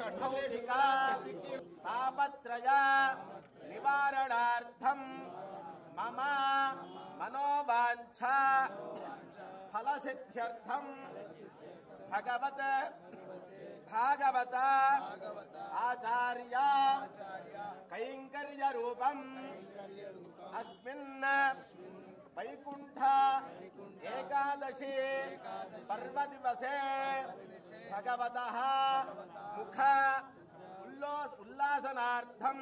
षष्ठौधिका तापत्रय निवारणार्थं मम मनोवाञ्छा फलसिद्ध्यर्थं भागवत आचार्य कैंकर्य रूपम अस्मिन् वैकुंठ एकादशी पर्व दिवसे भगवतः मुख उल्लासनार्थं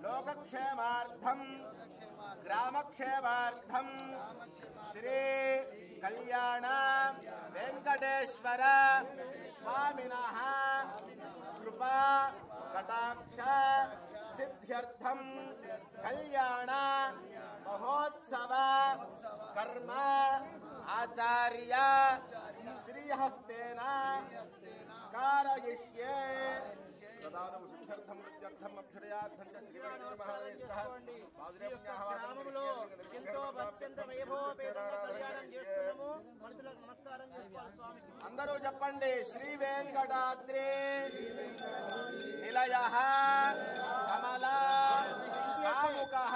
लोकक्षेमार्थं ग्रामक्षेमार्थं श्री कल्याण वेंकटेश्वर स्वामिनः कृपा कटाक्ष सिद्ध्यर्थं कल्याण महोत्सव कर्म आचार्य श्रीहस्तेन कारयिष्ये प्रदानं सिद्ध्यर्थं वृद्ध्यर्थं अभ्युदयार्थं च श्रीवेंकटमहादेवः గ్రామంలో ఎంతో అత్యంత వైభవపేతంగా కళ్యాణం చేస్తున్నాము. మనసులకు నమస్కారం చేసుకోవాలి స్వామికి. అందరూ చెప్పండి. శ్రీ వెంకటాద్రి నిలయః కమల కాముకః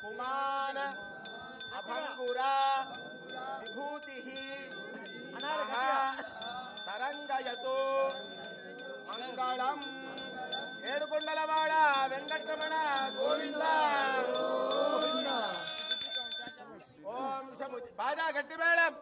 కుమాన్ అభంగుర విభూతిః తరంగయతు మంగళం. ఏడుకొండలవాడ వెంకటరమణ గోవింద. ఓం శముచి బాజా గట్టి మేళం.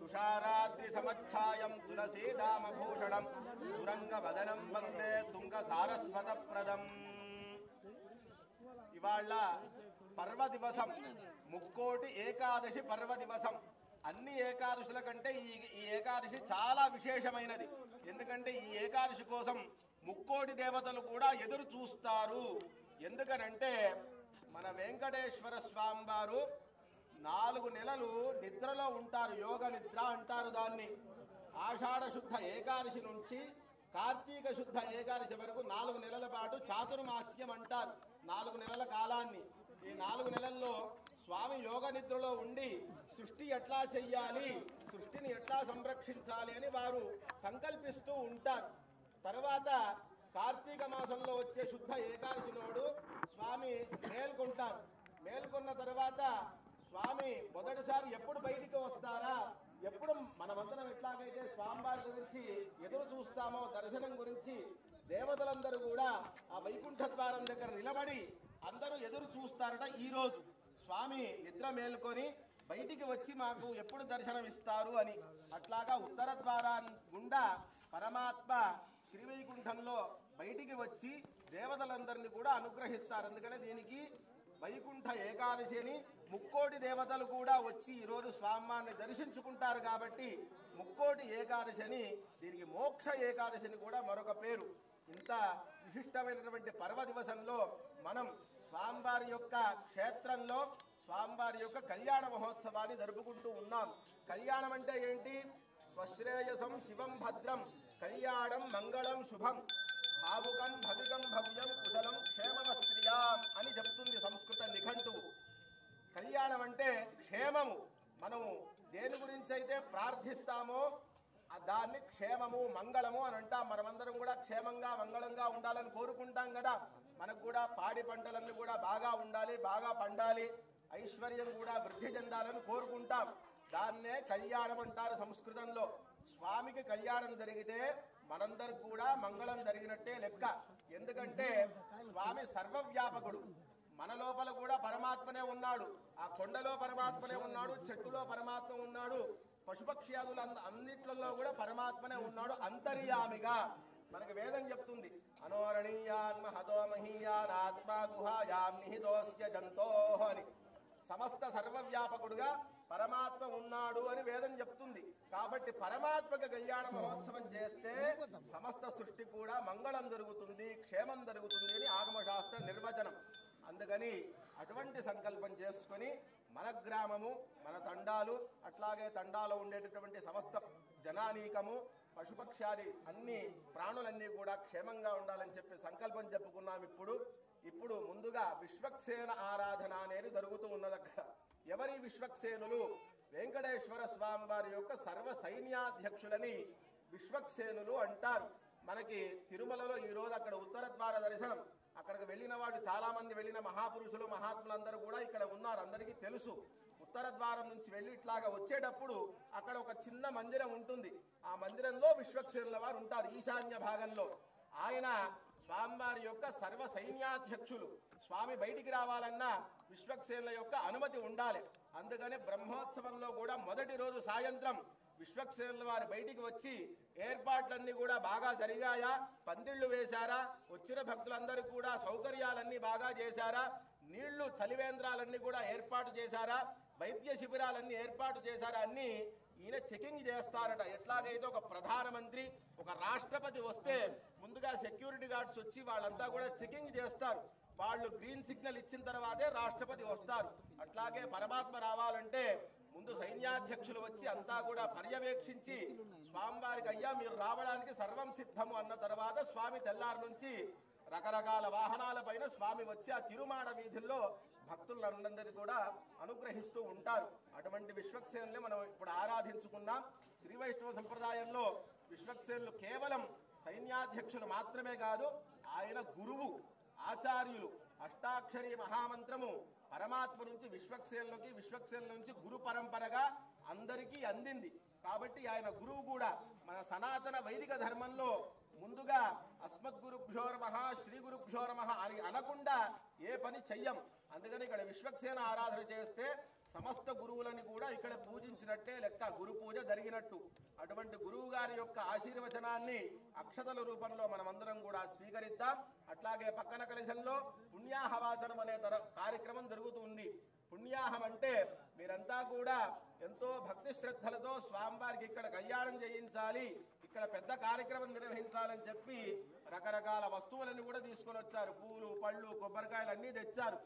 तुषाराद्रि समच्छायं तुलसीदामभूषणं तुरंगवदनं वंदे तुंग सारस्वतप्रदं. ఇవాళ పర్వ దివసం, ముక్కోటి ఏకాదశి పర్వ దివసం. అన్ని ఏకాదశుల కంటే ఈ ఏకాదశి చాలా విశేషమైనది. ఎందుకంటే ఈ ఏకాదశి కోసం ముక్కోటి దేవతలు కూడా ఎదురు చూస్తారు. ఎందుకనంటే మన వెంకటేశ్వర స్వామి వారు 4 నెలలు నిద్రలో ఉంటారు. యోగ నిద్ర అంటారు దాన్ని. ఆషాఢ శుద్ధ ఏకాదశి నుంచి కార్తీక శుద్ధ ఏకాదశి వరకు 4 నెలల పాటు చాతుర్మాస్యం అంటారు. 4 నెలల కాలాన్ని. ఈ 4 నెలల్లో స్వామి యోగ నిద్రలో ఉండి సృష్టి ఎట్లా చెయ్యాలి, సృష్టిని ఎట్లా సంరక్షించాలి అని వారు సంకల్పిస్తూ ఉంటారు. తర్వాత కార్తీక మాసంలో వచ్చే శుద్ధ ఏకాదశి నాడు స్వామి మేల్కొంటారు. మేల్కొన్న తర్వాత స్వామి మొదటిసారి ఎప్పుడు బయటికి వస్తారా, ఎప్పుడు మనమందరం ఎట్లాగైతే స్వామివారి గురించి ఎదురు చూస్తామో దర్శనం గురించి దేవతలందరూ కూడా ఆ వైకుంఠ ద్వారం దగ్గర నిలబడి అందరూ ఎదురు చూస్తారట. ఈరోజు స్వామి నిద్ర మేలుకొని బయటికి వచ్చి మాకు ఎప్పుడు దర్శనం ఇస్తారు అని. అట్లాగా ఉత్తర ద్వారం గుండా పరమాత్మ శ్రీవైకుంఠంలో బయటికి వచ్చి దేవతలందరినీ కూడా అనుగ్రహిస్తారు. అందుకనే దీనికి వైకుంఠ ఏకాదశి అని ముక్కోటి దేవతలు కూడా వచ్చి ఈరోజు స్వామివారిని దర్శించుకుంటారు. కాబట్టి ముక్కోటి ఏకాదశి అని, దీనికి మోక్ష ఏకాదశి అని కూడా మరొక పేరు. ఇంత విశిష్టమైనటువంటి పర్వ దివసంలో మనం స్వామివారి యొక్క క్షేత్రంలో స్వామివారి యొక్క కళ్యాణ మహోత్సవాన్ని జరుపుకుంటూ ఉన్నాం. కళ్యాణం అంటే ఏంటి? స్వశ్రేయసం శివం భద్రం కళ్యాణం మంగళం శుభం భావుకం భవికం భవ్యం కుశలం క్షేమమస్త్రియాం అని చెప్తుంది సంస్కృత నిఘంటువు. కళ్యాణం అంటే క్షేమము. మనము దేని గురించి అయితే ప్రార్థిస్తామో దాన్ని క్షేమము మంగళము అని అంటాం. మనమందరం కూడా క్షేమంగా మంగళంగా ఉండాలని కోరుకుంటాం కదా. మనకు కూడా పాడి పంటలన్నీ కూడా బాగా ఉండాలి, బాగా పండాలి, ఐశ్వర్యం కూడా వృద్ధి చెందాలని కోరుకుంటాం. దాన్నే కళ్యాణం అంటారు సంస్కృతంలో. స్వామికి కళ్యాణం జరిగితే మనందరికి కూడా మంగళం జరిగినట్టే లెక్క. ఎందుకంటే స్వామి సర్వవ్యాపకుడు. మన లోపల కూడా పరమాత్మనే ఉన్నాడు. ఆ కొండలో పరమాత్మనే ఉన్నాడు, చెట్టులో పరమాత్మ ఉన్నాడు, పశుపక్ష్యాదులు అన్నిట్లలో కూడా పరమాత్మనే ఉన్నాడు అంతర్యామిగా. మనకి వేదం చెప్తుంది, అనోరణీయాన్ మహతో మహీయానాత్మా గుహాయాం నిహితోస్య జంతోః అని. సమస్త సర్వవ్యాపకుడుగా పరమాత్మ ఉన్నాడు అని వేదం చెప్తుంది. కాబట్టి పరమాత్మక కళ్యాణ మహోత్సవం చేస్తే సమస్త సృష్టి కూడా మంగళం జరుగుతుంది, క్షేమం జరుగుతుంది అని ఆగమశాస్త్ర నిర్వచనం. అందుకని అటువంటి సంకల్పం చేసుకొని మన గ్రామము, మన తండాలు, అట్లాగే తండాలో ఉండేటటువంటి సమస్త జనానీకము, పశుపక్షాది అన్ని ప్రాణులన్నీ కూడా క్షేమంగా ఉండాలని చెప్పి సంకల్పం చెప్పుకున్నాం. ఇప్పుడు ముందుగా విశ్వక్సేన ఆరాధన అనేది జరుగుతూ ఉన్నది. అక్కడ ఎవరి విశ్వక్సేనులు? వెంకటేశ్వర స్వామి వారి యొక్క సర్వ సైన్యాధ్యక్షులని విశ్వక్సేనులు అంటారు. మనకి తిరుమలలో ఈరోజు అక్కడ ఉత్తర ద్వార దర్శనం. అక్కడికి వెళ్ళిన వాళ్ళు చాలా మంది, వెళ్ళిన మహాపురుషులు మహాత్ములందరూ కూడా ఇక్కడ ఉన్నారు, అందరికీ తెలుసు. ఉత్తర ద్వారం నుంచి వెళ్ళి ఇట్లాగా వచ్చేటప్పుడు అక్కడ ఒక చిన్న మందిరం ఉంటుంది. ఆ మందిరంలో విశ్వక్సేనుల వారు ఉంటారు, ఈశాన్య భాగంలో. ఆయన స్వామివారి యొక్క సర్వ సైన్యాధ్యక్షులు. స్వామి బయటికి రావాలన్నా విశ్వక్సేనుల యొక్క అనుమతి ఉండాలి. అందుకనే బ్రహ్మోత్సవంలో కూడా మొదటి రోజు సాయంత్రం విశ్వక్సేనుల వారు బయటికి వచ్చి ఏర్పాట్లన్నీ కూడా బాగా జరిగాయా, పందిళ్లు వేశారా, వచ్చిన భక్తులందరూ కూడా సౌకర్యాలన్నీ బాగా చేశారా, నీళ్లు చలివేంద్రాలన్నీ కూడా ఏర్పాటు చేశారా, వైద్య శిబిరాలన్నీ ఏర్పాటు చేశారా అన్నీ ఈయన చెకింగ్ చేస్తారట. ఎట్లాగైతే ఒక ప్రధానమంత్రి, ఒక రాష్ట్రపతి వస్తే ముందుగా సెక్యూరిటీ గార్డ్స్ వచ్చి వాళ్ళంతా కూడా చెకింగ్ చేస్తారు. వాళ్ళు గ్రీన్ సిగ్నల్ ఇచ్చిన తర్వాతే రాష్ట్రపతి వస్తారు. అట్లాగే పరమాత్మ రావాలంటే ముందు సైన్యాధ్యక్షులు వచ్చి అంతా కూడా పర్యవేక్షించి స్వామివారికి అయ్యా మీరు రావడానికి సర్వం సిద్ధము అన్న తర్వాత స్వామి తెల్లారి నుంచి రకరకాల వాహనాల పైన స్వామి వచ్చి ఆ తిరుమాడ వీధుల్లో భక్తులందరినీ కూడా అనుగ్రహిస్తూ ఉంటారు. అటువంటి విశ్వక్సేనుల్ని మనం ఇప్పుడు ఆరాధించుకున్నాం. శ్రీ వైష్ణవ సంప్రదాయంలో విశ్వక్సేనులు కేవలం సైన్యాధ్యక్షులు మాత్రమే కాదు, ఆయన గురువు, ఆచార్యులు. అష్టాక్షరి మహామంత్రము పరమాత్మ నుంచి విశ్వక్సేనులకి, విశ్వక్సేనుల నుంచి గురు పరంపరగా అందరికీ అందింది. కాబట్టి ఆయన గురువు కూడా. మన సనాతన వైదిక ధర్మంలో ముందుగా అస్మద్గురుభ్యో నమః, శ్రీ గురుభ్యో నమః అని అనకుండా ఏ పని చెయ్యం. అందుకని ఇక్కడ విశ్వక్సేన ఆరాధన చేస్తే సమస్త గురువులని కూడా ఇక్కడ పూజించినట్టే లెక్క, గురు పూజ జరిగినట్టు. అటువంటి గురువు గారి యొక్క ఆశీర్వచనాన్ని అక్షతల రూపంలో మనమందరం కూడా స్వీకరిద్దాం. అట్లాగే పక్కన కలశంలో పుణ్యాహవాచనం అనే కార్యక్రమం జరుగుతుంది. పుణ్యాహం అంటే మీరంతా కూడా ఎంతో భక్తి శ్రద్ధలతో స్వామివారికి ఇక్కడ కళ్యాణం చేయించాలి, ఇక్కడ పెద్ద కార్యక్రమం నిర్వహించాలని చెప్పి రకరకాల వస్తువులను కూడా తీసుకొని వచ్చారు. పూలు, పళ్ళు, కొబ్బరికాయలు అన్నీ తెచ్చారు.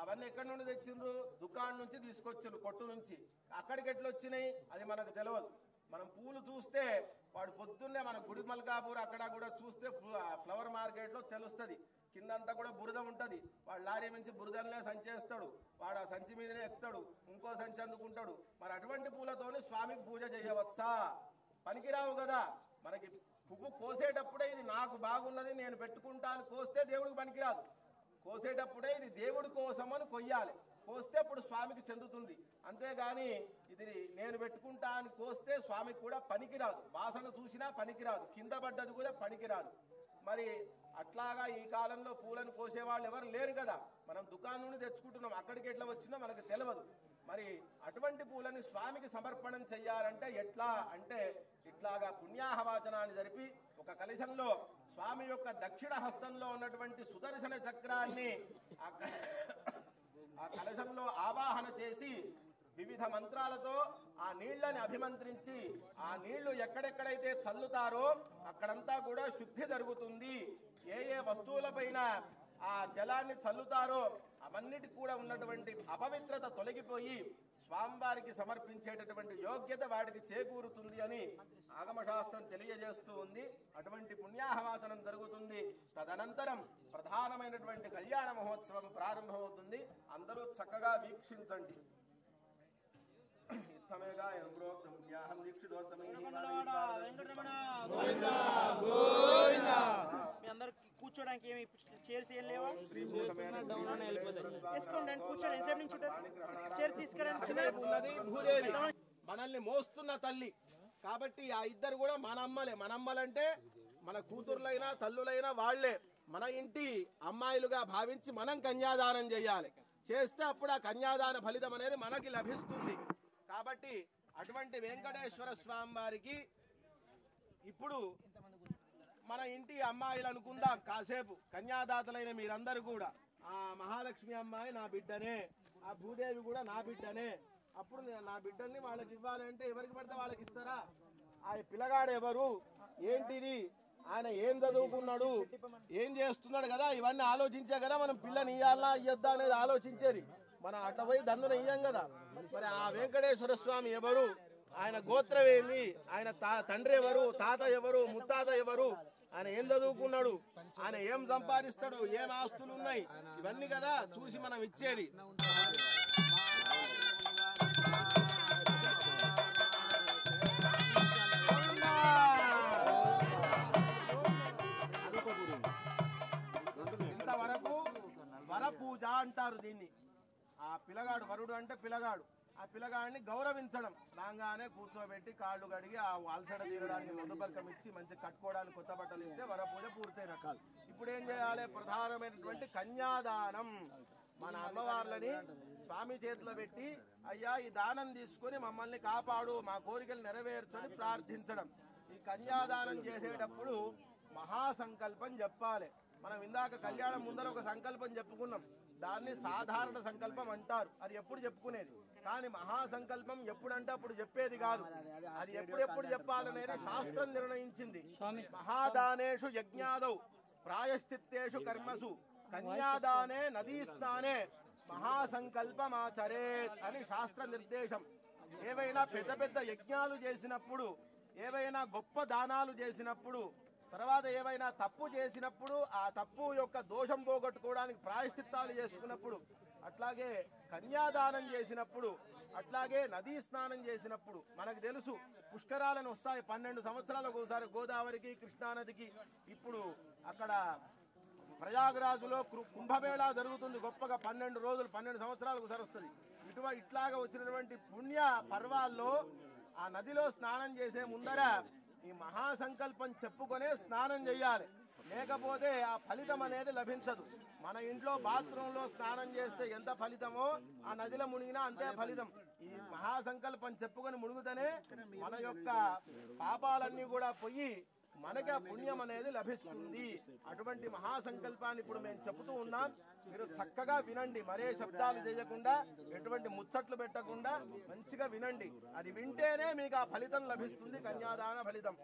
అవన్నీ ఎక్కడి నుండి తెచ్చిండ్రు? దుకాణం నుంచి తీసుకొచ్చారు, కొట్టు నుంచి. అక్కడికి ఎట్లా వచ్చినాయి అది మనకు తెలియదు. మనం పూలు చూస్తే వాడు పొద్దున్నే మన గుడి మల్కాపూర్ అక్కడ కూడా చూస్తే ఫ్లవర్ మార్కెట్లో తెలుస్తుంది. కిందంతా కూడా బురద ఉంటుంది. వాడు లారీ నుంచి బురదలనే సంచేస్తాడు, వాడు ఆ సంచి మీదనే ఎక్కుతాడు, ఇంకో సంచి అందుకుంటాడు. మరి అటువంటి పూలతోని స్వామికి పూజ చేయవచ్చా? పనికిరావు కదా. మనకి పువ్వు కోసేటప్పుడే ఇది నాకు బాగున్నది నేను పెట్టుకుంటాను కోస్తే దేవుడికి పనికిరాదు. కోసేటప్పుడే ఇది దేవుడి కోసం అని కొయ్యాలి, కోస్తే అప్పుడు స్వామికి చెందుతుంది. అంతేగాని ఇది నేను పెట్టుకుంటా అని కోస్తే స్వామికి కూడా పనికిరాదు. వాసన చూసినా పనికిరాదు, కింద పడ్డది కూడా పనికిరాదు. మరి అట్లాగా ఈ కాలంలో పూలను కోసేవాళ్ళు ఎవరు లేరు కదా. మనం దుకాణం నుండి తెచ్చుకుంటున్నాం, అక్కడికి ఎట్లా వచ్చినా మనకు తెలియదు. మరి అటువంటి పూలని స్వామికి సమర్పణం చెయ్యాలంటే ఎట్లా అంటే ఇట్లాగా పుణ్యాహవాచనాన్ని జరిపి ఒక కలశంలో స్వామి యొక్క దక్షిణ హస్తంలో ఉన్నటువంటి సుదర్శన చక్రాన్ని ఆ కలశంలో ఆవాహన చేసి వివిధ మంత్రాలతో ఆ నీళ్లని అభిమంత్రించి ఆ నీళ్లు ఎక్కడెక్కడైతే చల్లుతారో అక్కడంతా కూడా శుద్ధి జరుగుతుంది. ఏ ఏ వస్తువులపైన ఆ జలాన్ని చల్లుతారో అవన్నిటికి కూడా ఉన్నటువంటి అపవిత్రత తొలగిపోయి స్వామివారికి సమర్పించేటటువంటి యోగ్యత వాటికి చేకూరుతుంది అని ఆగమశాస్త్రం తెలియజేస్తూ ఉంది. అటువంటి పుణ్యాహవాచనం జరుగుతుంది. తదనంతరం ప్రధానమైనటువంటి కళ్యాణ మహోత్సవం ప్రారంభమవుతుంది. అందరూ చక్కగా వీక్షించండి. ఇత్తమేగా ఎంబ్రోక్తం పుణ్యాహం దీక్షితోత్తమై కూర్చోడానికి ఏమి చైర్స్ ఏం లేవా? వేసుకోండి, కూర్చోండి. ఎంతసేపు నుంచి చైర్ తీసుకురండి. భూదేవి మనల్ని మోస్తున్న తల్లి కాబట్టి ఆ ఇద్దరు కూడా మన అమ్మలే. మన అమ్మలంటే మన కూతుర్లైనా తల్లులైనా వాళ్లే. మన ఇంటి అమ్మాయిలుగా భావించి మనం కన్యాదానం చేయాలి. చేస్తే అప్పుడు ఆ కన్యాదాన ఫలితం అనేది మనకి లభిస్తుంది. కాబట్టి అటువంటి వెంకటేశ్వర స్వామి వారికి ఇప్పుడు మన ఇంటి అమ్మాయిలు అనుకుందాం కాసేపు. కన్యాదాతలైన మీరందరూ కూడా ఆ మహాలక్ష్మి అమ్మాయి నా బిడ్డనే, ఆ భూదేవి కూడా నా బిడ్డనే, అప్పుడు నా బిడ్డల్ని వాళ్ళకి ఇవ్వాలి అంటే ఎవరికి పడితే వాళ్ళకి ఇస్తారా? ఆ పిల్లగాడు ఎవరు, ఏంటిది, ఆయన ఏం చదువుకున్నాడు, ఏం చేస్తున్నాడు కదా, ఇవన్నీ ఆలోచించే కదా మనం పిల్లని ఇయ్యాలా ఇయ్యొద్దా అనేది ఆలోచించేది. మనం అట్లా పోయి దండున ఇయ్యం కదా. మరి ఆ వెంకటేశ్వర స్వామి ఎవరు, ఆయన గోత్రం ఏంది, ఆయన తండ్రి ఎవరు, తాత ఎవరు, ముత్తాత ఎవరు, ఆయన ఏం చదువుకున్నాడు, ఆయన ఏం సంపాదిస్తాడు, ఏం ఆస్తులు ఉన్నాయి, ఇవన్నీ కదా చూసి మనం ఇచ్చేది. ఇంతవరకు వర పూజ అంటారు దీన్ని. ఆ పిల్లగాడు వరుడు అంటే పిల్లగాడు, ఆ పిల్లగాడిని గౌరవించడం, రాగానే కూర్చోబెట్టి కాళ్ళు కడిగి ఆ అలసట తీరడానికి మొదపలకం ఇచ్చి మంచి కట్టుకోవడానికి కొత్త బట్టలు ఇస్తే వరపూజ పూర్తయిన కాదు. ఇప్పుడు ఏం చేయాలి? ప్రధానమైనటువంటి కన్యాదానం. మన అమ్మవార్లని స్వామి చేతిలో పెట్టి అయ్యా ఈ దానం తీసుకుని మమ్మల్ని కాపాడు, మా కోరికలు నెరవేర్చని ప్రార్థించడం. ఈ కన్యాదానం చేసేటప్పుడు మహాసంకల్పం చెప్పాలి. మనం ఇందాక కళ్యాణం ముందర ఒక సంకల్పం చెప్పుకున్నాం, దాన్ని సాధారణ సంకల్పం అంటారు. అది ఎప్పుడు చెప్పుకునేది, కానీ మహాసంకల్పం ఎప్పుడంటే అప్పుడు చెప్పేది కాదు. అది ఎప్పుడెప్పుడు చెప్పాలనేది శాస్త్రం నిర్ణయించింది. మహాదానేషు యజ్ఞాదౌ ప్రాయశ్చిత్తేషు కర్మసు కన్యాదానే నదీ స్నానే మహాసంకల్పమాచరేత్ అని శాస్త్ర నిర్దేశం. ఏవైనా పెద్ద పెద్ద యజ్ఞాలు చేసినప్పుడు, ఏవైనా గొప్ప దానాలు చేసినప్పుడు, తర్వాత ఏవైనా తప్పు చేసినప్పుడు ఆ తప్పు యొక్క దోషం పోగొట్టుకోవడానికి ప్రాయశ్చిత్తాలు చేసుకున్నప్పుడు, అట్లాగే కన్యాదానం చేసినప్పుడు, అట్లాగే నదీ స్నానం చేసినప్పుడు, మనకు తెలుసు పుష్కరాలను వస్తాయి 12 సంవత్సరాలకు ఒకసారి గోదావరికి, కృష్ణానదికి. ఇప్పుడు అక్కడ ప్రయాగరాజులో కుంభమేళా జరుగుతుంది గొప్పగా, 12 రోజులు 12 సంవత్సరాలకు ఒకసారి వస్తుంది. ఇట్లాగా వచ్చినటువంటి పుణ్య పర్వాల్లో ఆ నదిలో స్నానం చేసే ముందర ఈ మహాసంకల్పం చెప్పుకొనే స్నానం చేయాలి, లేకపోతే ఆ ఫలితం అనేది లభించదు. మన ఇంట్లో బాత్రూంలో స్నానం చేస్తే ఎంత ఫలితమో ఆ నదిలో మునిగినా అంతే ఫలితం. ఈ మహాసంకల్పం చెప్పుకొని మునుగుతనే మన యొక్క పాపాలన్నీ కూడా పోయి మనకి ఆ పుణ్యం అనేది లభిస్తుంది. అటువంటి మహాసంకల్పాన్ని ఇప్పుడు మేము చెబుతూ ఉన్నాం, మీరు చక్కగా వినండి. మరే శబ్దాలు చేయకుండా, ఎటువంటి ముచ్చట్లు పెట్టకుండా మంచిగా వినండి. అది వింటేనే మీకు ఆ ఫలితం లభిస్తుంది, కన్యాదాన ఫలితం.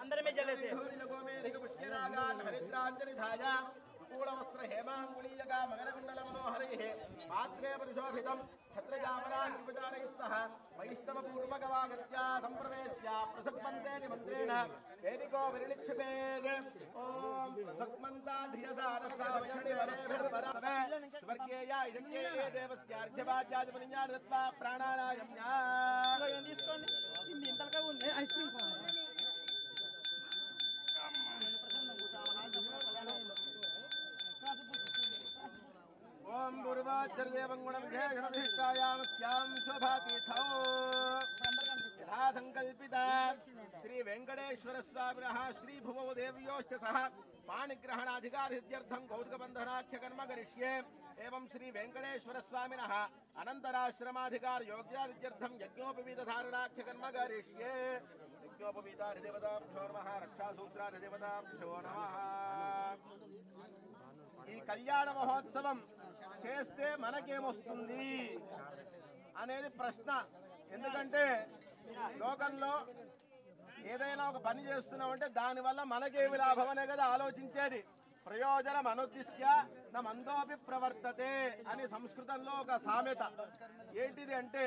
అందరమే జలేసే వస్త్ర హేమాంగుళీయగా మకరకుండల మనోహరైః పాత్రే పరిశోభితం ఛత్రజామరాంకుపచారైః సహ వైష్ణవ పూర్వకవాగత్యా సంప్రవేశ్య ప్రసక్మంతే నిమంత్రేణ వేదికో విరిక్షిపేద్. ఓం ప్రసక్మంతా ధియసారసా వయమిని వరేభిర్వరవే స్వర్గేయ ఇదజ్ఞేయ దేవస్యార్ఘ్యవాద్యాదిపునిజ్ఞాన దత్వా ప్రాణానాయమ్యా. తీసుకోండి, ఇంతగా ఉంది ఐస్ క్రీమ్. ఓం పూర్వాచర్దేవం గుణం ఘేషణభిష్టాయామస్యాం శోభాతీథో యథా సంకల్పిత శ్రీ వెంకటేశ్వర స్వామినః శ్రీ భువో దేవ్యోశ్చ సహ పాణిగ్రహణాధికారిత్యర్థం కౌతుకబంధనాఖ్య కర్మ కరిష్యే. ఏవం శ్రీ వెంకటేశ్వర స్వామినః అనంతరాశ్రమాధికార యోగ్యారిత్యర్థం యజ్ఞోపవీతధారణాఖ్య కర్మ కరిష్యే. యజ్ఞోపవీతాధిదేవతాభ్యో నమః, రక్షాసూత్రాధిదేవతాభ్యో నమః. ఈ కళ్యాణ మహోత్సవం చేస్తే మనకేమొస్తుంది అనేది ప్రశ్న. ఎందుకంటే లోకంలో ఏదైనా ఒక పని చేస్తున్నామంటే దానివల్ల మనకేమి లాభం అనే కదా ఆలోచించేది. ప్రయోజనం అనుద్దిశ్య నా మందోపి ప్రవర్తతే అని సంస్కృతంలో ఒక సామెత. ఏంటిది అంటే,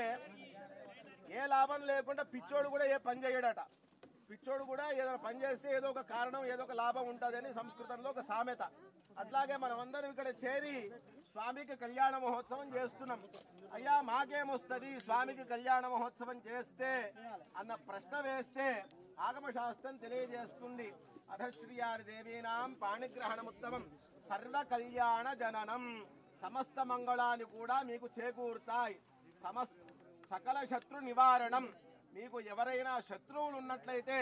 ఏ లాభం లేకుండా పిచ్చోడు కూడా ఏ పని చేయడట. పిచ్చోడు కూడా ఏదైనా పని చేస్తే ఏదో ఒక కారణం, ఏదో ఒక లాభం ఉంటుందని సంస్కృతంలో ఒక సామెత. అట్లాగే మనం అందరం ఇక్కడ చేరి స్వామికి కళ్యాణ మహోత్సవం చేస్తున్నాం. అయ్యా మాకేమొస్తుంది స్వామికి కళ్యాణ మహోత్సవం చేస్తే అన్న ప్రశ్న వేస్తే ఆగమశాస్త్రం తెలియజేస్తుంది. అధశ్రియారి దేవీనాం పాణిగ్రహణముత్తమం సర్వ కళ్యాణ జననం. సమస్త మంగళాలు కూడా మీకు చేకూరుతాయి. సకల శత్రు నివారణం. మీకు ఎవరైనా శత్రువులు ఉన్నట్లయితే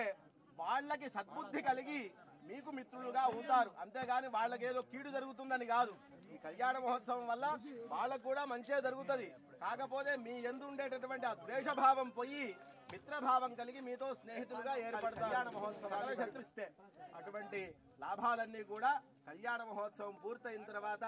వాళ్ళకి సద్బుద్ధి కలిగి మీకు మిత్రులుగా అవుతారు. అంతేగాని వాళ్ళకేదో కీడు జరుగుతుందని కాదు. ఈ కళ్యాణ మహోత్సవం వల్ల వాళ్ళకు కూడా మంచిగా జరుగుతుంది. కాకపోతే మీ యందు ఉండేటటువంటి ఆ ద్వేషభావం పోయి మిత్రభావం కలిగి మీతో స్నేహితులుగా ఏర్పడతారు. కళ్యాణ మహోత్సవం చతురిస్తే అటువంటి లాభాలన్నీ కూడా కళ్యాణ మహోత్సవం పూర్తయిన తర్వాత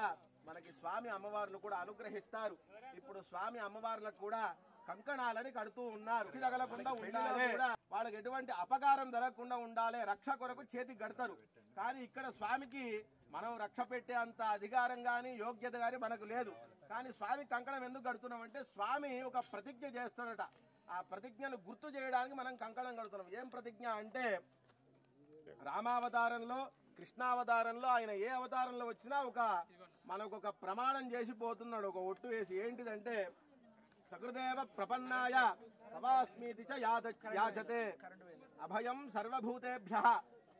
మనకి స్వామి అమ్మవార్లు కూడా అనుగ్రహిస్తారు. ఇప్పుడు స్వామి అమ్మవార్లకు కూడా కంకణాలని కడుతూ ఉన్నారు. తగలకుండా ఉండాలి, వాళ్ళకి ఎటువంటి అపకారం జరగకుండా ఉండాలి, రక్ష కొరకు చేతికి కడతారు. కానీ ఇక్కడ స్వామికి మనం రక్ష పెట్టే అంత అధికారం గాని యోగ్యత గాని మనకు లేదు. కానీ స్వామి కంకణం ఎందుకు కడుతున్నామంటే స్వామి ఒక ప్రతిజ్ఞ చేస్తాడట. ఆ ప్రతిజ్ఞను గుర్తు చేయడానికి మనం కంకణం కడుతున్నాం. ఏం ప్రతిజ్ఞ అంటే రామావతారంలో కృష్ణావతారంలో ఆయన ఏ అవతారంలో వచ్చినా మనకొక ప్రమాణం చేసి పోతున్నాడు, ఒక ఒట్టు వేసి. ఏంటిదంటే సకృదేవ ప్రపన్నాయ తవాస్మీతి చ యాచతే అభయం సర్వభూతేభ్యః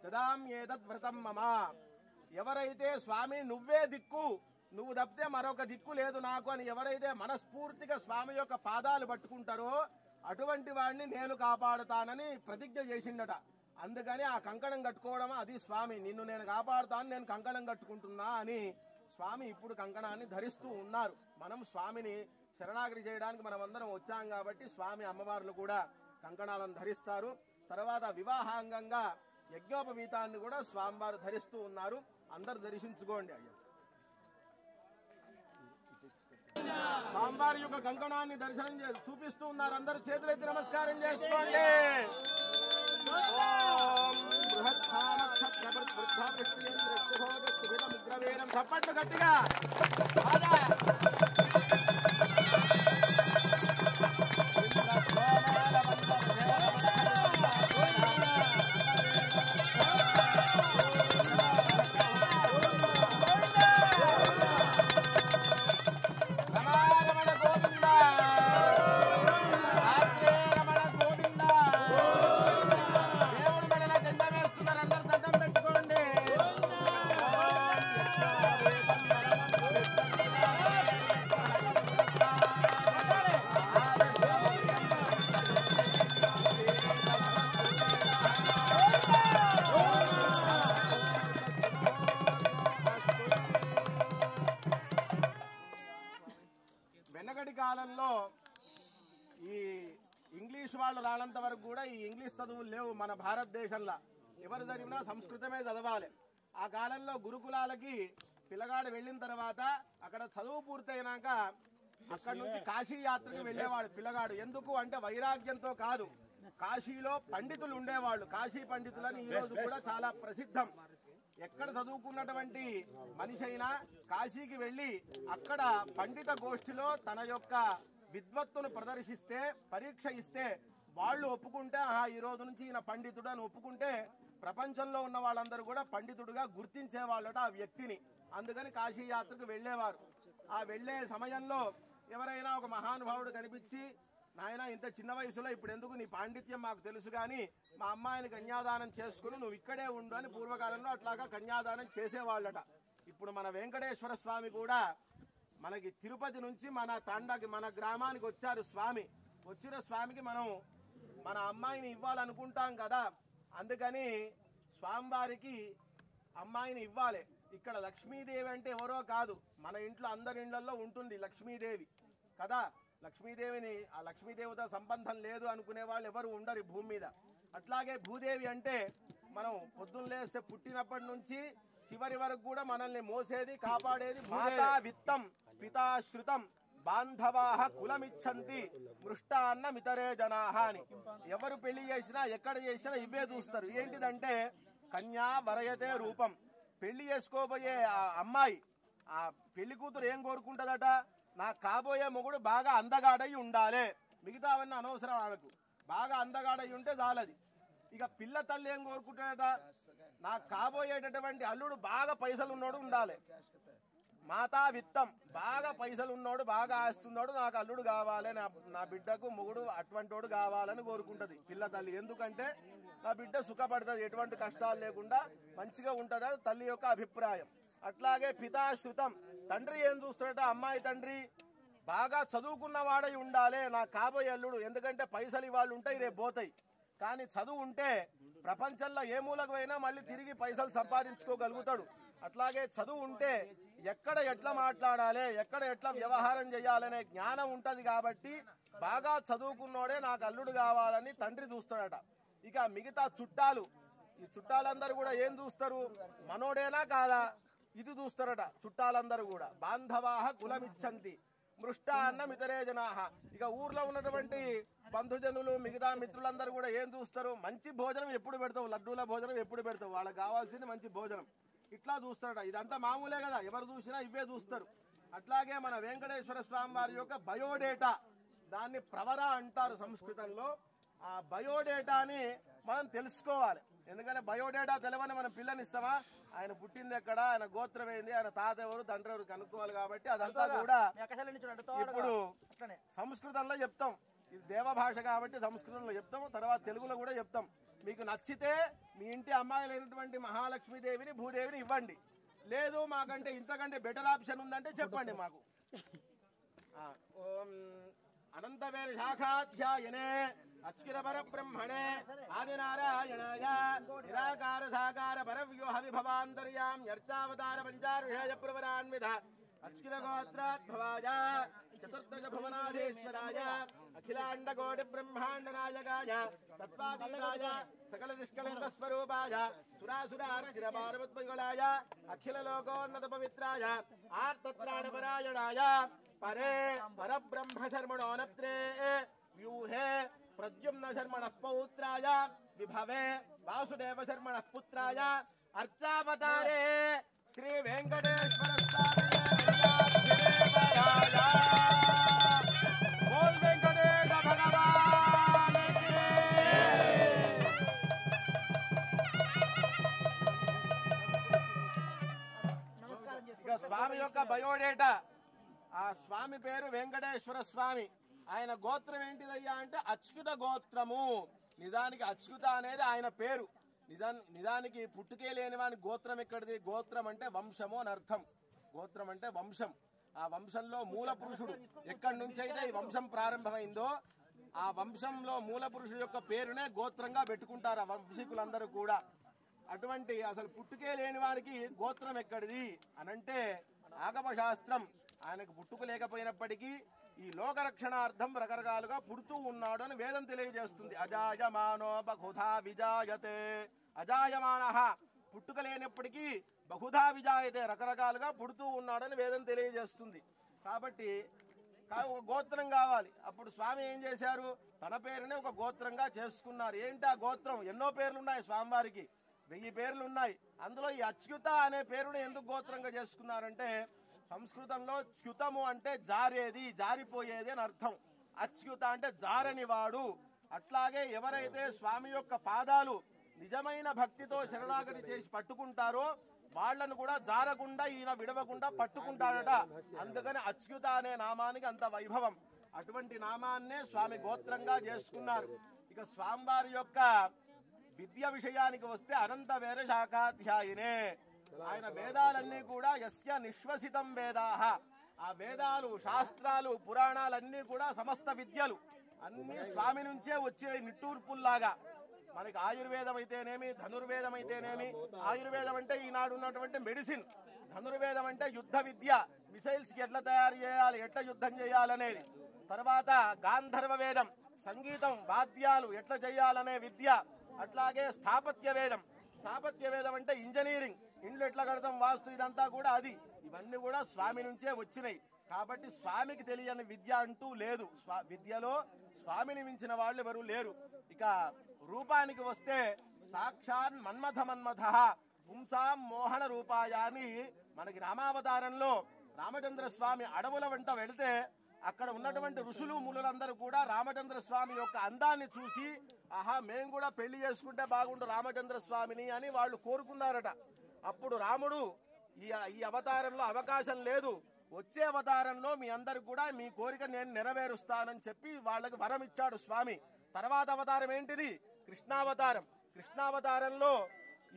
దదామ్యేతద్ వ్రతం మమ. ఎవరైతే స్వామి నువ్వే దిక్కు, నువ్వు తప్పితే మరొక దిక్కు లేదు నాకు అని ఎవరైతే మనస్ఫూర్తిగా స్వామి యొక్క పాదాలు పట్టుకుంటారో అటువంటి వాడిని నేను కాపాడుతానని ప్రతిజ్ఞ చేసిండట. అందుకని ఆ కంకణం కట్టుకోవడం అది స్వామి నిన్ను నేను కాపాడుతాను, నేను కంకణం కట్టుకుంటున్నా అని స్వామి ఇప్పుడు కంకణాన్ని ధరిస్తూ ఉన్నారు. మనం స్వామిని శరణాగతి చేయడానికి మనం అందరం వచ్చాం కాబట్టి స్వామి అమ్మవార్లు కూడా కంకణాలను ధరిస్తారు. తర్వాత వివాహాంగంగా యజ్ఞోపవీతాన్ని కూడా స్వామివారు ధరిస్తూ ఉన్నారు. అందరు దర్శించుకోండి. అయ్యా స్వామివారి యొక్క కంకణాన్ని దర్శనం చూపిస్తూ ఉన్నారు. అందరు చేతులెత్తి నమస్కారం చేసుకోండి. చప్పట్లు గట్టిగా వెనకటి కాలంలో ఈ ఇంగ్లీష్ వాళ్ళు రానంత వరకు కూడా ఈ ఇంగ్లీష్ చదువులు లేవు మన భారతదేశంలో. ఎవరు చదివినా సంస్కృతమే చదవాలి. ఆ కాలంలో గురుకులాలకి పిల్లగాడు వెళ్ళిన తర్వాత అక్కడ చదువు పూర్తయినాక అక్కడ నుంచి కాశీ యాత్రకు వెళ్ళేవాడు పిల్లగాడు. ఎందుకు అంటే వైరాగ్యంతో కాదు, కాశీలో పండితులు ఉండేవాళ్ళు. కాశీ పండితులని ఈ రోజు కూడా చాలా ప్రసిద్ధం. ఎక్కడ చదువుకున్నటువంటి మనిషి అయినా కాశీకి వెళ్ళి అక్కడ పండిత గోష్ఠిలో తన యొక్క విద్వత్తును ప్రదర్శిస్తే పరీక్ష ఇస్తే వాళ్ళు ఒప్పుకుంటే ఈ రోజు నుంచి ఈయన పండితుడు అని ఒప్పుకుంటే ప్రపంచంలో ఉన్న వాళ్ళందరూ కూడా పండితుడుగా గుర్తించే వాళ్ళట ఆ వ్యక్తిని. అందుకని కాశీ యాత్రకు వెళ్ళేవారు. ఆ వెళ్ళే సమయంలో ఎవరైనా ఒక మహానుభావుడు కనిపించి, నాయన ఇంత చిన్న వయసులో ఇప్పుడు ఎందుకు, నీ పాండిత్యం మాకు తెలుసు కానీ మా అమ్మాయిని కన్యాదానం చేసుకుని నువ్వు ఇక్కడే ఉండు అని పూర్వకాలంలో అట్లాగా కన్యాదానం చేసేవాళ్ళట. ఇప్పుడు మన వెంకటేశ్వర స్వామి కూడా మనకి తిరుపతి నుంచి మన తండకి మన గ్రామానికి వచ్చారు స్వామి. వచ్చిన స్వామికి మనం మన అమ్మాయిని ఇవ్వాలనుకుంటాం కదా, అందుకని స్వామివారికి అమ్మాయిని ఇవ్వాలి. ఇక్కడ లక్ష్మీదేవి అంటే ఎవరో కాదు, మన ఇంట్లో అందరి ఇళ్లలో ఉంటుంది లక్ష్మీదేవి కదా. లక్ష్మీదేవిని ఆ లక్ష్మీదేవితో సంబంధం లేదు అనుకునే వాళ్ళు ఎవరు ఉండరు భూమి మీద. అట్లాగే భూదేవి అంటే మనం పొద్దున్న లేస్తే పుట్టినప్పటి నుంచి చివరి వరకు కూడా మనల్ని మోసేది కాపాడేది. మాతా విత్తం పితాశ్రుతం బాంధవాహ కులమిచ్చంతి మృష్టాన్నమితరే జనాహ అని. ఎవరు పెళ్లి చేసినా ఎక్కడ చేసినా ఇవే చూస్తారు. ఏంటిదంటే కన్యా వరయతే రూపం. పెళ్లి చేసుకోబోయే ఆ అమ్మాయి ఆ పెళ్లి కూతురు ఏం కోరుకుంటుందట, నాకు కాబోయే మొగుడు బాగా అందగాడై ఉండాలి, మిగతా అవన్నీ అనవసరం ఆమెకు, బాగా అందగాడై ఉంటే చాలది. ఇక పిల్ల తల్లి ఏం కోరుకుంటాడట, నాకు కాబోయేటటువంటి అల్లుడు బాగా పైసలు ఉన్నోడు ఉండాలి. మాతా విత్తం బాగా పైసలు ఉన్నోడు బాగా ఆస్తున్నాడు, నాకు అల్లుడు కావాలి, నా బిడ్డకు మొగుడు అటువంటి వాడు కావాలని కోరుకుంటది పిల్ల తల్లి. ఎందుకంటే నా బిడ్డ సుఖపడుతుంది, ఎటువంటి కష్టాలు లేకుండా మంచిగా ఉంటుందా తల్లి యొక్క అభిప్రాయం. అట్లాగే పితాశ్రుతం తండ్రి ఏం చూస్తాడట, అమ్మాయి తండ్రి బాగా చదువుకున్న వాడై ఉండాలి నాకు కాబోయే అల్లుడు. ఎందుకంటే పైసలు ఇవాళ ఉంటాయి రేపు పోతాయి, కానీ చదువు ఉంటే ప్రపంచంలో ఏ మూలకు పోయినా మళ్ళీ తిరిగి పైసలు సంపాదించుకోగలుగుతాడు. అట్లాగే చదువు ఉంటే ఎక్కడ ఎట్లా మాట్లాడాలి, ఎక్కడ ఎట్లా వ్యవహారం చేయాలనే జ్ఞానం ఉంటుంది కాబట్టి బాగా చదువుకున్నోడే నాకు అల్లుడు కావాలని తండ్రి చూస్తాడట. ఇక మిగతా చుట్టాలు, ఈ చుట్టాలందరూ కూడా ఏం చూస్తారు, మనోడేనా కాదా ఇది చూస్తారట. చుట్టాలందరూ కూడా బాంధవాహ కులమిచ్చంతి మృష్టాన్నం ఇతరే జనాహ. ఇక ఊర్లో ఉన్నటువంటి బంధుజనులు మిగతా మిత్రులందరూ కూడా ఏం చూస్తారు, మంచి భోజనం ఎప్పుడు పెడతావు, లడ్డూల భోజనం ఎప్పుడు పెడతావు, వాళ్ళకి కావాల్సింది మంచి భోజనం, ఇట్లా చూస్తారట. ఇదంతా మామూలే కదా, ఎవరు చూసినా ఇవే చూస్తారు. అట్లాగే మన వెంకటేశ్వర స్వామి వారి యొక్క బయోడేటా, దాన్ని ప్రవర అంటారు సంస్కృతంలో. ఆ బయోడేటాని మనం తెలుసుకోవాలి. ఎందుకంటే బయోడేటా తెలియని మనం పిల్లనిస్తామా, ఆయన పుట్టింది ఎక్కడ, ఆయన గోత్రం ఏంది, ఆయన తాత ఎవరు తండ్రి ఎవరు కనుక్కోవాలి. కాబట్టి అదంతా కూడా ఇప్పుడు సంస్కృతంలో చెప్తాం. ఇది దేవభాష కాబట్టి సంస్కృతంలో చెప్తాం, తర్వాత తెలుగులో కూడా చెప్తాం. మీకు నచ్చితే మీ ఇంటి అమ్మాయిలైనటువంటి మహాలక్ష్మీదేవిని భూదేవిని ఇవ్వండి, లేదు మాకంటే ఇంతకంటే బెటర్ ఆప్షన్ ఉందంటే చెప్పండి మాకు. ఓం అనంతవేర శాఖాధ్యాయనే అచ్యుత పరబ్రహ్మణే ఆదినారాయణాయ నిరాకార సాకార పరవ్యూహ విభవాంతర్యాం యర్చావతార పంచారుషేయ ప్రవరాన్విత అచ్యుత గోత్రాద్భవాయ చతుర్దశ భువనాధీశ్వరాయ అఖిలాండ కోటి బ్రహ్మాండ నాయకాయ తత్వాతీతాయ సకల నిష్కళంక స్వరూపాయ సురాసురార్చిర పార్వత్మయుగళాయ అఖిల లోకోన్నత పవిత్రాయ ఆర్తత్రాణపరాయణాయ పరే పరబ్రహ్మ శర్మణోనప్త్రే వ్యూహే ప్రద్యుమ్న శర్మణః పౌత్రాయ విభవే వాసుదేవ శర్మణః పుత్రాయ అర్చావతారే శ్రీ వెంకటేశ్వర స్వామి బోల్ వెంకటేశ భగవానికి. ఇక స్వామి యొక్క బయోడేటా, ఆ స్వామి పేరు వెంకటేశ్వర స్వామి. ఆయన గోత్రం ఏంటిదయ్యా అంటే అచ్యుత గోత్రము. నిజానికి అచ్యుత అనేది ఆయన పేరు. నిజానికి పుట్టుకే లేని వాని గోత్రం ఎక్కడిది, గోత్రం అంటే వంశము అని అర్థం. గోత్రం అంటే వంశం. ఆ వంశంలో మూల పురుషుడు ఎక్కడి నుంచి అయితే ఈ వంశం ప్రారంభమైందో ఆ వంశంలో మూల పురుషుడు యొక్క పేరునే గోత్రంగా పెట్టుకుంటారు ఆ వంశీకులందరూ కూడా. అటువంటి అసలు పుట్టుకే లేని వారికి గోత్రం ఎక్కడిది అనంటే ఆగమశాస్త్రం ఆయనకు పుట్టుక లేకపోయినప్పటికీ ఈ లోకరక్షణార్థం రకరకాలుగా పుడుతూ ఉన్నాడు అని వేదం తెలియజేస్తుంది. అజాయమానో బహుధా విజాయతే. అజాయమాన పుట్టుక లేనప్పటికీ బహుధా విజాయతే, రకరకాలుగా పుడుతూ ఉన్నాడని వేదం తెలియజేస్తుంది. కాబట్టి ఒక గోత్రం కావాలి. అప్పుడు స్వామి ఏం చేశారు, తన పేరునే ఒక గోత్రంగా చేసుకున్నారు. ఏంటి ఆ గోత్రం? ఎన్నో పేర్లు ఉన్నాయి స్వామివారికి, 1000 పేర్లు ఉన్నాయి. అందులో ఈ అచ్యుత అనే పేరుని ఎందుకు గోత్రంగా చేసుకున్నారంటే సంస్కృతంలో చ్యుతము అంటే జారేది, జారిపోయేది అని అర్థం. అచ్యుత అంటే జారని వాడు. అట్లాగే ఎవరైతే స్వామి యొక్క పాదాలు నిజమైన భక్తితో శరణాగతి చేసి పట్టుకుంటారో వాళ్లను కూడా జారకుండా ఈయన విడవకుండా పట్టుకుంటాడట. అందుకని అచ్యుత అనే నామానికి అంత వైభవం. అటువంటి నామాన్నే స్వామి గోత్రంగా చేసుకున్నారు. ఇక స్వామివారి యొక్క విద్య విషయానికి వస్తే అనంత వేద శాఖాధ్యాయినే. ఆయన వేదాలన్నీ కూడా యస్య నిశ్వసితం వేదాహ. ఆ వేదాలు, శాస్త్రాలు, పురాణాలన్నీ కూడా సమస్త విద్యలు అన్ని స్వామి నుంచే వచ్చే నిట్టూర్పుల్లాగా. మనకి ఆయుర్వేదం అయితేనేమి, ధనుర్వేదం అయితేనేమి. ఆయుర్వేదం అంటే ఈనాడు ఉన్నటువంటి మెడిసిన్, ధనుర్వేదం అంటే యుద్ధ విద్య, మిసైల్స్ కి ఎట్లా తయారు చేయాలి, ఎట్లా యుద్ధం చేయాలనేది. తర్వాత గాంధర్వ వేదం, సంగీతం, వాద్యాలు ఎట్లా చేయాలనే విద్య. అట్లాగే స్థాపత్య వేదం, స్థాపత్య వేదం అంటే ఇంజనీరింగ్, ఇండ్లు ఎట్లా కడతాం, వాస్తు, ఇదంతా కూడా అది. ఇవన్నీ కూడా స్వామి నుంచే వచ్చినాయి. కాబట్టి స్వామికి తెలియని విద్య అంటూ లేదు. విద్యలో స్వామిని మించిన వాళ్ళు ఎవరు లేరు. ఇక రూపానికి వస్తే సాక్షాత్ మన్మథ మన్మథ పుంసాం మోహన రూపాయ అని మనకి రామావతారంలో రామచంద్ర స్వామి అడవుల వెంట వెళితే అక్కడ ఉన్నటువంటి ఋషులు మునులందరూ కూడా రామచంద్ర స్వామి యొక్క అందాన్ని చూసి ఆహా మేము కూడా పెళ్లి చేసుకుంటే బాగుండు రామచంద్ర స్వామిని అని వాళ్ళు కోరుకున్నారట. అప్పుడు రాముడు ఈ అవతారంలో అవకాశం లేదు, వచ్చే అవతారంలో మీ అందరికి కూడా మీ కోరిక నేను నెరవేరుస్తానని చెప్పి వాళ్ళకి వరం ఇచ్చాడు స్వామి. తర్వాత అవతారం ఏంటిది? కృష్ణావతారం. కృష్ణావతారంలో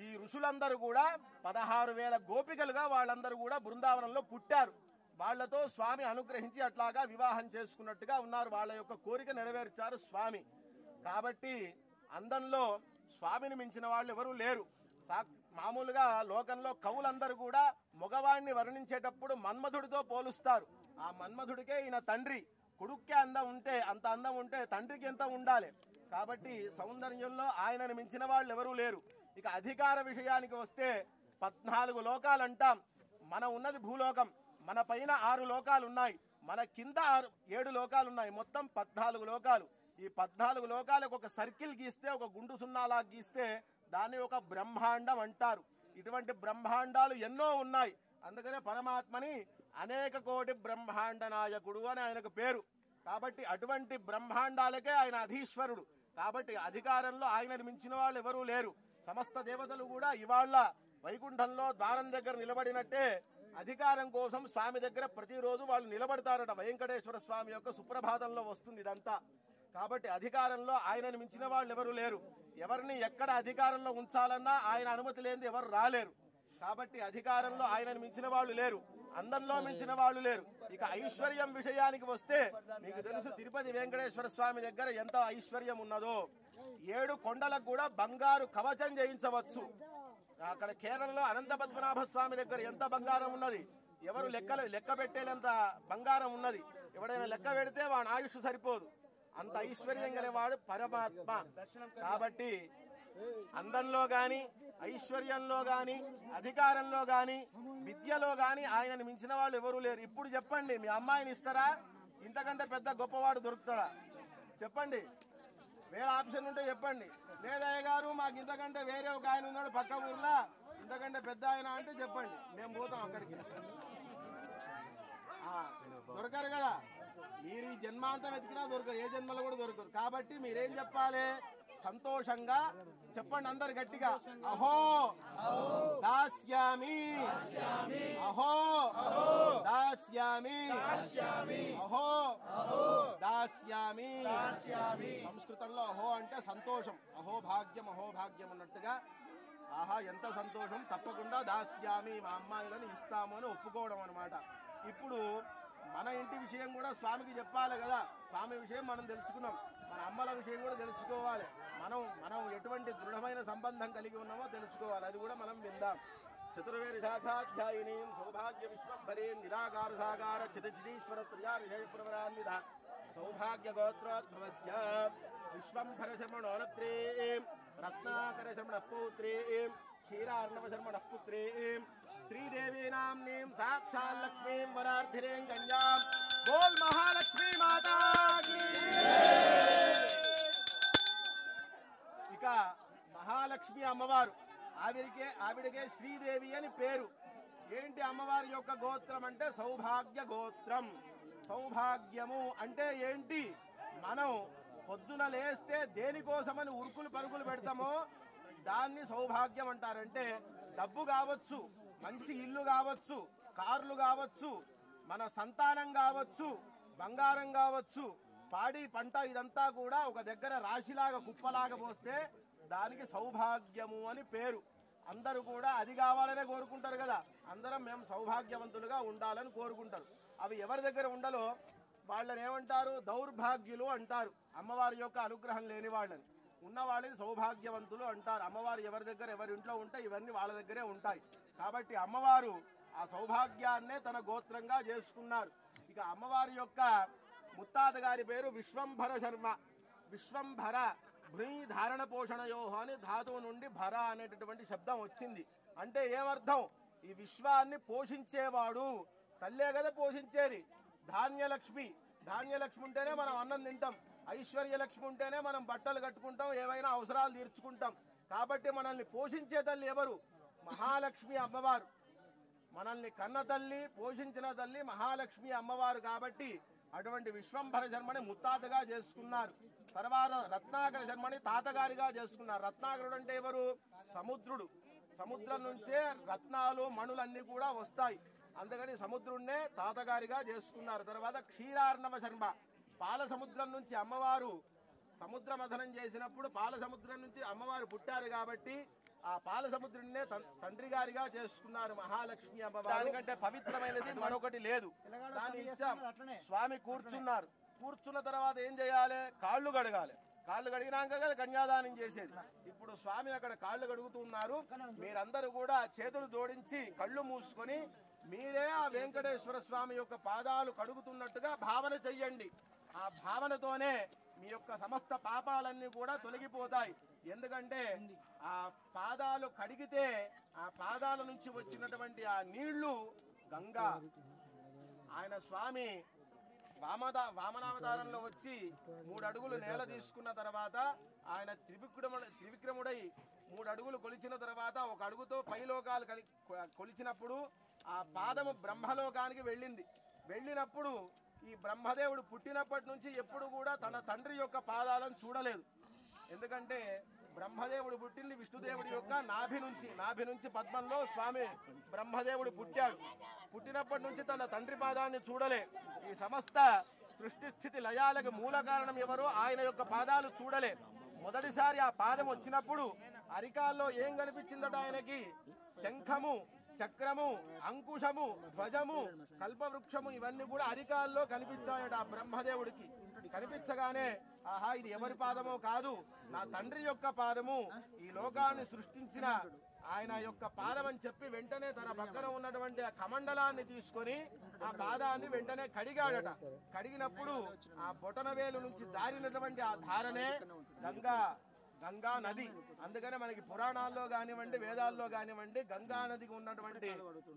ఈ ఋషులందరూ కూడా 16,000 గోపికలుగా వాళ్ళందరూ కూడా బృందావనంలో పుట్టారు. వాళ్లతో స్వామి అనుగ్రహించి అట్లాగా వివాహం చేసుకున్నట్టుగా ఉన్నారు. వాళ్ళ యొక్క కోరిక నెరవేర్చారు స్వామి. కాబట్టి అందంలో స్వామిని మించిన వాళ్ళు ఎవరూ లేరు. మామూలుగా లోకంలో కవులందరూ కూడా మగవాణ్ణి వర్ణించేటప్పుడు మన్మధుడితో పోలుస్తారు. ఆ మన్మధుడికే ఈయన తండ్రి. కొడుక్కే అందం ఉంటే, అంత అందం ఉంటే తండ్రికి ఎంత ఉండాలి. కాబట్టి సౌందర్యంలో ఆయనను మించిన వాళ్ళు ఎవరూ లేరు. ఇక అధికార విషయానికి వస్తే 14 లోకాలు అంటాం. మన ఉన్నది భూలోకం, మన పైన 6 లోకాలు ఉన్నాయి, మన కింద 7 లోకాలు ఉన్నాయి, మొత్తం 14 లోకాలు. ఈ 14 లోకాలకు ఒక సర్కిల్ గీస్తే, ఒక గుండు సున్నాలా గీస్తే దాన్ని ఒక బ్రహ్మాండం అంటారు. ఇటువంటి బ్రహ్మాండాలు ఎన్నో ఉన్నాయి. అందుకనే పరమాత్మని అనేక కోటి బ్రహ్మాండ నాయకుడు అని ఆయనకు పేరు. కాబట్టి అటువంటి బ్రహ్మాండాలకే ఆయన అధీశ్వరుడు. కాబట్టి అధికారంలో ఆయనను మించిన వాళ్ళు ఎవరూ లేరు. సమస్త దేవతలు కూడా ఇవాళ వైకుంఠంలో ద్వారం దగ్గర నిలబడినట్టే అధికారం కోసం స్వామి దగ్గర ప్రతిరోజు వాళ్ళు నిలబడతారట. వెంకటేశ్వర స్వామి యొక్క సుప్రభాతంలో వస్తుంది ఇదంతా. కాబట్టి అధికారంలో ఆయనను మించిన వాళ్ళు ఎవరు లేరు. ఎవరిని ఎక్కడ అధికారంలో ఉంచాలన్నా ఆయన అనుమతి లేనిది ఎవరు రాలేరు. కాబట్టి అధికారంలో ఆయనను మించిన వాళ్ళు లేరు, అందంలో మించిన వాళ్ళు లేరు. ఇక ఐశ్వర్యం విషయానికి వస్తే మీకు తెలుసు, తిరుపతి వెంకటేశ్వర స్వామి దగ్గర ఎంత ఐశ్వర్యం ఉన్నదో. 7 కొండలకు కూడా బంగారు కవచం చేయించవచ్చు. అక్కడ కేరళలో అనంత పద్మనాభ స్వామి దగ్గర ఎంత బంగారం ఉన్నది, ఎవరు లెక్క పెట్టేంత బంగారం ఉన్నది. ఎవడైనా లెక్క పెడితే వాడి ఆయుష్ సరిపోదు. అంత ఐశ్వర్యం గలవాడు పరమాత్మ. కాబట్టి అందంలో గాని, ఐశ్వర్యంలో గాని, అధికారంలో గాని, విద్యలో గాని ఆయనను మించిన వాళ్ళు ఎవరూ లేరు. ఇప్పుడు చెప్పండి, మీ అమ్మాయిని ఇస్తారా? ఇంతకంటే పెద్ద గొప్పవాడు దొరుకుతాడా? చెప్పండి. వేరే ఆప్షన్ ఉంటే చెప్పండి. లేదయ్య గారు మాకు ఇంతకంటే వేరే ఒక ఆయన ఉన్నాడు పక్క ఊర్లో, ఇంతకంటే పెద్ద ఆయన అంటే చెప్పండి, మేము పోతాం అక్కడికి. దొరకరు కదా, మీరు ఈ జన్మాంతం వెతికినా దొరకరు, ఏ జన్మలో కూడా దొరకరు. కాబట్టి మీరేం చెప్పాలి? సంతోషంగా చెప్పండి అందరు గట్టిగా, అహో దాస్యామి, అహో దాస్యామి, అహో దాస్యామి. సంస్కృతంలో అహో అంటే సంతోషం, అహో భాగ్యం, అహో భాగ్యం అన్నట్టుగా. ఆహా ఎంత సంతోషం, తప్పకుండా దాస్యామి, మా అమ్మాయిలను ఇస్తాము అని ఒప్పుకోవడం అనమాట. ఇప్పుడు మన ఇంటి విషయం కూడా స్వామికి చెప్పాలి కదా. స్వామి విషయం మనం తెలుసుకున్నాం, మన అమ్మల విషయం కూడా తెలుసుకోవాలి. మనం ఎటువంటి దృఢమైన సంబంధం కలిగి ఉన్నామో తెలుసుకోవాలి, అది కూడా మనం విందాం. చతుర్వేద శాఖాధ్యాయిని సౌభాగ్య విశ్వంభరీం నిరాకార సాకార చిదీశ్వర త్రియారిషయప్రవరాన్విత సౌభాగ్య గోత్రోద్భవస్య విశ్వంభర శర్మణోనత్రీం రత్నాకర శర్మణ పౌత్రీం క్షీరార్ణవ శర్మణ పుత్రీం శ్రీదేవి నామ్నీం సాక్షాత్ లక్ష్మీం వరార్థిరేం గంజాం. బోల్ మహాలక్ష్మీ మాతా కీ. ఇక మహాలక్ష్మి అమ్మవారు, ఆవిడకే శ్రీదేవి అని పేరు. ఏంటి అమ్మవారి యొక్క గోత్రం అంటే సౌభాగ్య గోత్రం. సౌభాగ్యము అంటే ఏంటి? మనం పొద్దున లేస్తే దేనికోసమని ఉరుకులు పరుగులు పెడతామో దాన్ని సౌభాగ్యం అంటారంటే డబ్బు కావచ్చు, మంచి ఇల్లు కావచ్చు, కార్లు కావచ్చు, మన సంతానం కావచ్చు, బంగారం కావచ్చు, పాడి పంట, ఇదంతా కూడా ఒక దగ్గర రాశిలాగా కుప్పలాగా పోస్తే దానికి సౌభాగ్యము అని పేరు. అందరూ కూడా అది కావాలనే కోరుకుంటారు కదా. అందరం మేము సౌభాగ్యవంతులుగా ఉండాలని కోరుకుంటారు. అవి ఎవరి దగ్గర ఉండలో వాళ్ళని ఏమంటారు? దౌర్భాగ్యులు అంటారు. అమ్మవారి యొక్క అనుగ్రహం లేని వాళ్ళని. ఉన్న వాళ్ళని సౌభాగ్యవంతులు అంటారు. అమ్మవారు ఎవరి దగ్గర, ఎవరి ఇంట్లో ఉంటే ఇవన్నీ వాళ్ళ దగ్గరే ఉంటాయి. కాబట్టి అమ్మవారు ఆ సౌభాగ్యాన్నే తన గోత్రంగా చేసుకున్నారు. ఇక అమ్మవారి యొక్క ముత్తాత గారి పేరు విశ్వంభర శర్మ. విశ్వంభర భృ ధారణ పోషణయోహ అని ధాతువు నుండి భర అనేటటువంటి శబ్దం వచ్చింది. అంటే ఏమర్థం? ఈ విశ్వాన్ని పోషించేవాడు. తల్లే కదా పోషించేది. ధాన్యలక్ష్మి, ధాన్యలక్ష్మి ఉంటేనే మనం అన్నం తింటాం. ఐశ్వర్యలక్ష్మి ఉంటేనే మనం బట్టలు కట్టుకుంటాం, ఏవైనా అవసరాలు తీర్చుకుంటాం. కాబట్టి మనల్ని పోషించే తల్లి ఎవరు? మహాలక్ష్మి అమ్మవారు. మనల్ని కన్న తల్లి, పోషించిన తల్లి మహాలక్ష్మి అమ్మవారు. కాబట్టి అటువంటి విశ్వంభర శర్మని ముత్తాతగా చేసుకున్నారు. తర్వాత రత్నాకర శర్మని తాతగారిగా చేసుకున్నారు. రత్నాకరుడు అంటే ఎవరు? సముద్రుడు. సముద్రం నుంచే రత్నాలు, మణులన్నీ కూడా వస్తాయి. అందుకని సముద్రుడినే తాతగారిగా చేసుకున్నారు. తర్వాత క్షీరార్ణవ శర్మ, పాల సముద్రం నుంచి అమ్మవారు సముద్ర మథనం చేసినప్పుడు పాల సముద్రం నుంచి అమ్మవారు పుట్టారు. కాబట్టి ఆ పాల సముద్రుడినే తండ్రి గారిగా చేసుకున్నారు మహాలక్ష్మి అమ్మవారు. దానికంటే పవిత్రమైనది మరొకటి లేదు. దాన్ని ఇచ్చాం. స్వామి కూర్చున్నారు. కూర్చున్న తర్వాత ఏం చేయాలి? కాళ్ళు కడగాలి. కాళ్ళు కడిగినాక కదా కన్యాదానం చేసేది. ఇప్పుడు స్వామి అక్కడ కాళ్ళు కడుగుతున్నారు. మీరందరూ కూడా చేతులు జోడించి కళ్ళు మూసుకొని మీరే ఆ వెంకటేశ్వర స్వామి యొక్క పాదాలు కడుగుతున్నట్టుగా భావన చెయ్యండి. ఆ భావనతోనే మీ యొక్క సమస్త పాపాలన్నీ కూడా తొలగిపోతాయి. ఎందుకంటే ఆ పాదాలు కడిగితే ఆ పాదాల నుంచి వచ్చినటువంటి ఆ నీళ్లు గంగా. ఆయన స్వామి వామనావతారంలో వచ్చి 3 అడుగులు నేల తీసుకున్న తర్వాత ఆయన త్రివిక్రముడై 3 అడుగులు కొలిచిన తర్వాత 1 అడుగుతో పైలోకాలు కొలిచినప్పుడు ఆ పాదము బ్రహ్మలోకానికి వెళ్ళినప్పుడు ఈ బ్రహ్మదేవుడు పుట్టినప్పటి నుంచి ఎప్పుడు కూడా తన తండ్రి యొక్క పాదాలను చూడలేదు. ఎందుకంటే బ్రహ్మదేవుడు పుట్టింది విష్ణుదేవుడి యొక్క నాభి నుంచి పద్మంలో స్వామి బ్రహ్మదేవుడు పుట్టినప్పటి నుంచి తన తండ్రి పాదాన్ని చూడలే. ఈ సమస్త సృష్టి స్థితి లయాలకు మూల కారణం ఎవరో ఆయన యొక్క పాదాలు చూడలే. మొదటిసారి ఆ పాదం వచ్చినప్పుడు అరికాల్లో ఏం కనిపించిందట ఆయనకి? శంఖము, చక్రము, అంకుశము, ధ్వజము, కల్పవృక్షము ఇవన్నీ కూడా అరికాల్లో కనిపించాయట ఆ బ్రహ్మదేవుడికి. కనిపించగానే ఆహా, ఇది ఎవరి పాదమో కాదు, నా తండ్రి యొక్క పాదము, ఈ లోకాన్ని సృష్టించిన ఆయన యొక్క పాదం అని చెప్పి వెంటనే తన పక్కన ఉన్నటువంటి ఆ కమండలాన్ని తీసుకొని ఆ పాదాన్ని వెంటనే కడిగాడట. కడిగినప్పుడు ఆ బొటనవేలు నుంచి జారినటువంటి ఆ ధారనే గంగా నది. అందుకనే మనకి పురాణాల్లో కానివ్వండి, వేదాల్లో కానివ్వండి, గంగా నదికి ఉన్నటువంటి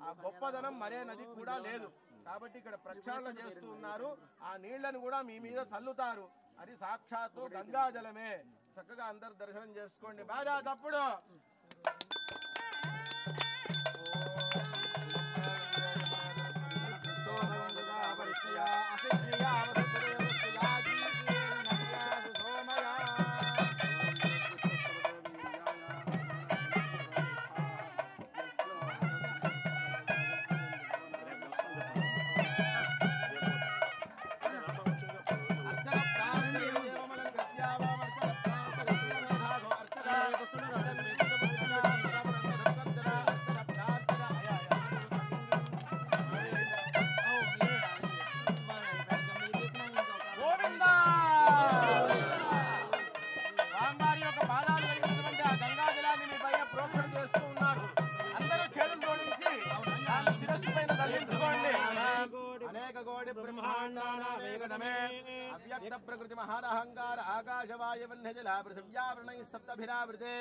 ఆ గొప్పదనం మరే నది కూడా లేదు. కాబట్టి ఇక్కడ ప్రక్షాళన చేస్తూ ఉన్నారు. ఆ నీళ్లను కూడా మీ మీద చల్లుతారు. అది సాక్షాత్తు గంగా జలమే. చక్కగా అందరు దర్శనం చేసుకోండి. బాగా తప్పుడు अव्यक्त प्रकृति महानहंकार आकाशवायुवह्निजला पृथिव्यावृणैः सप्तभिरावृते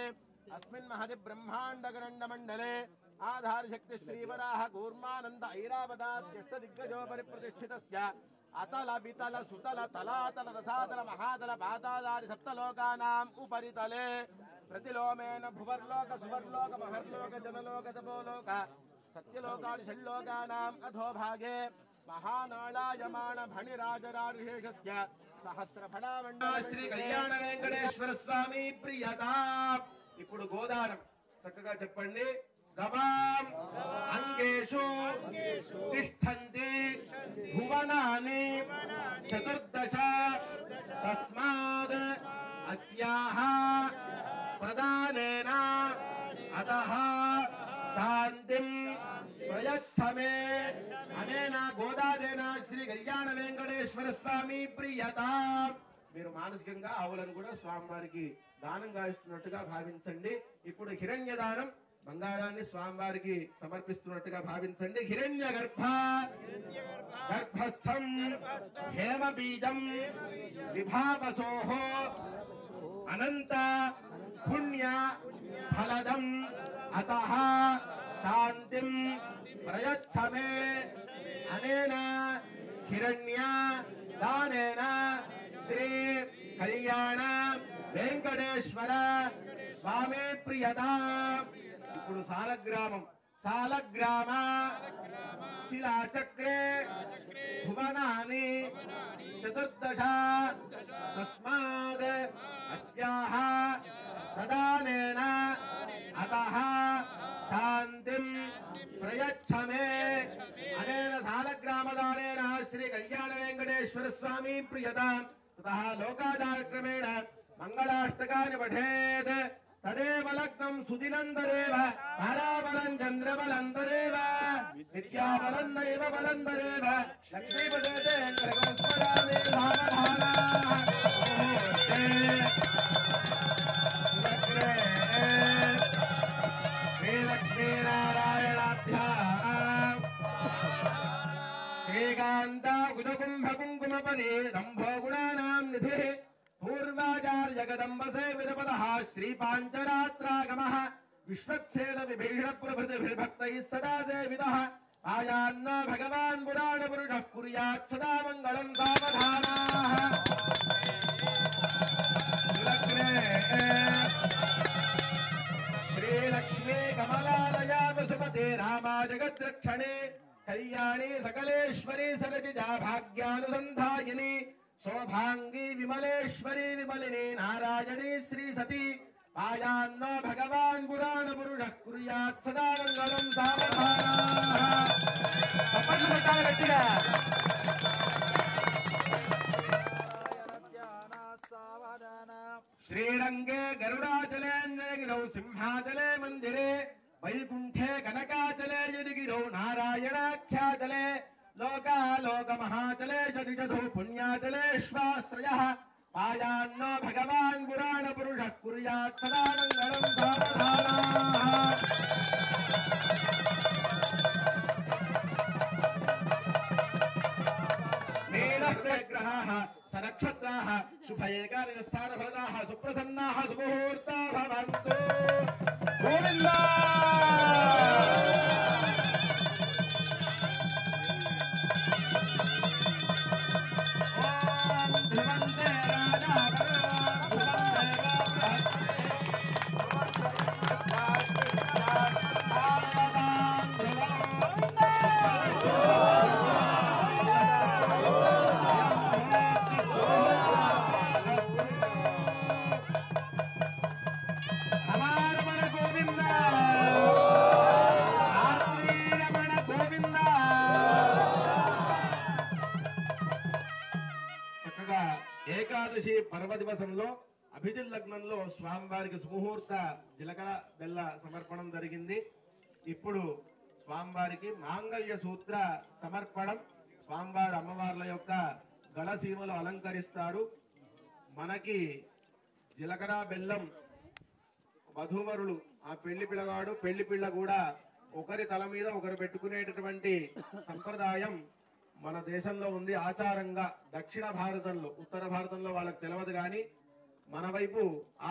अस्मिन् महति ब्रह्मांड गरण्ड मंडले आधार शक्ति श्रीवराह कूर्मानंद ऐरावताद्यष्टदिग्गजोपरि प्रतिष्ठितस्य अतल वितल सुतल तलातल रसातल महातल पातालादि सप्तलोकानाम् उपरितले प्रतिलोमेन भुवर्लोक सुवर्लोक महर्लोक जनलोक तपोलोक सत्यलोकादि षड्लोकानाम् अधोभागे महानाळायमाण भणिराजराजेशस्य सहस्रफलामण्डल श्री कल्याण वेंकटेश्वर स्वामी प्रियता. ఇప్పుడు గోదానం చక్కగా చెప్పండి. గవాం అంగేషు తిష్టంతి భువనాని చతుర్దశ తస్మాద్ అస్యాః ప్రదానేన అతః శాంతిం ప్రయచ్చమే అనేన గోదాదేన శ్రీ కళ్యాణ వెంకటేశ్వర స్వామి ప్రియత. మీరు మానసికంగా ఆవులను కూడా స్వామివారికి దానంగా ఇస్తున్నట్టుగా భావించండి. ఇప్పుడు హిరణ్య దానం, బంగారాన్ని స్వామివారికి సమర్పిస్తున్నట్టుగా భావించండి. హిరణ్య గర్భస్థం హేమ బీజం విభావసోః అనంత పుణ్య ఫలదం అతః శాంతిం ప్రయచ్చమే అనేన హిరణ్య దానేన శ్రీ కళ్యాణ వెంకటేశ్వర స్వామి ప్రియత. ఇప్పుడు సాలగ్రామ శిలాచక్రే భువనాని చతుర్దశ తస్మాద్ అస్యాః ప్రదానేన అతః శాంతిం ప్రయచ్చమే అనేన సాలగ్రామదానేన శ్రీ కళ్యాణ వెంకటేశ్వర స్వామి ప్రియత. తతః లోకాదారక్రమేణ మంగళాష్టకాని పఠేత్ తదేవ లగ్నం సుదినందరేవ తారాబలం చంద్రబలంతరేవ విద్యాబలం దైవ బలంతరేవ లక్ష్మీపదే శ్రీకాంత ఉదకుంభ కుంకుమపని రంభో గుణానాం నిధి పూర్వాచార్య జగదంబ సేవితపద శ్రీపాంచరాత్రాగమ విశ్వక్షేణ విభీషణ ప్రభృతిభిర్భక్తైः సదా సేవితః ఆయాన్న భగవాన్ పురాణ పురుషః కుర్యాత్ సదా మంగళం సావధానాః శ్రీలక్ష్మీ కమలాలయా వసుపతే రామా జగద్రక్షణే కళ్యాణి సకలేశ్వరి సరజిజా భాగ్యానుసంధాయిని శోభాంగి విమలేశ్వరి విమలిని నారాయణి శ్రీ సతి ఆయాన్నో భగవాన్ పురాణ పురుషః కుర్యాత్ సదా మంగళం సావధానాః తప్పట్లు కొట్టాలి గట్టిగా శ్రీరంగే గరుడాచలేంద్రగిరౌ సింహాచలే మందిరే వైకుంఠే కనకాచలే యదిగిరౌ నారాయణాఖ్యాచలే లోకాలోకమహాచలే చదిజధౌ పుణ్యాచలేష్వాశ్రయః ఆయాన్నో భగవాన్ పురాణ పురుషః కుర్యాత్ సదా మంగళం సావధానాః నీలగ్రహాః సనక్షత్రాः శుభ ఏకాదశ స్థాన ఫలదాः సుప్రసన్నాः సుముహూర్తా భవంతు గోవిందా ఏకాదశి పర్వ దివసంలో అభిజిత్ లగ్నంలో స్వామివారికి సుముహూర్త జీలకర్ర బెల్ల సమర్పణం జరిగింది. ఇప్పుడు స్వామివారికి మాంగళ్య సూత్ర సమర్పణం. స్వామివారి అమ్మవార్ల యొక్క గళసీమలు అలంకరిస్తారు. మనకి జీలకర్ర బెల్లం వధూవరులు ఆ పెళ్లి పిల్లగాడు పెళ్లి పిల్ల కూడా ఒకరి తల మీద ఒకరు పెట్టుకునేటటువంటి సంప్రదాయం మన దేశంలో ఉంది. ఆచారంగా దక్షిణ భారతంలో, ఉత్తర భారతంలో వాళ్ళకి తెలియదు కానీ మన వైపు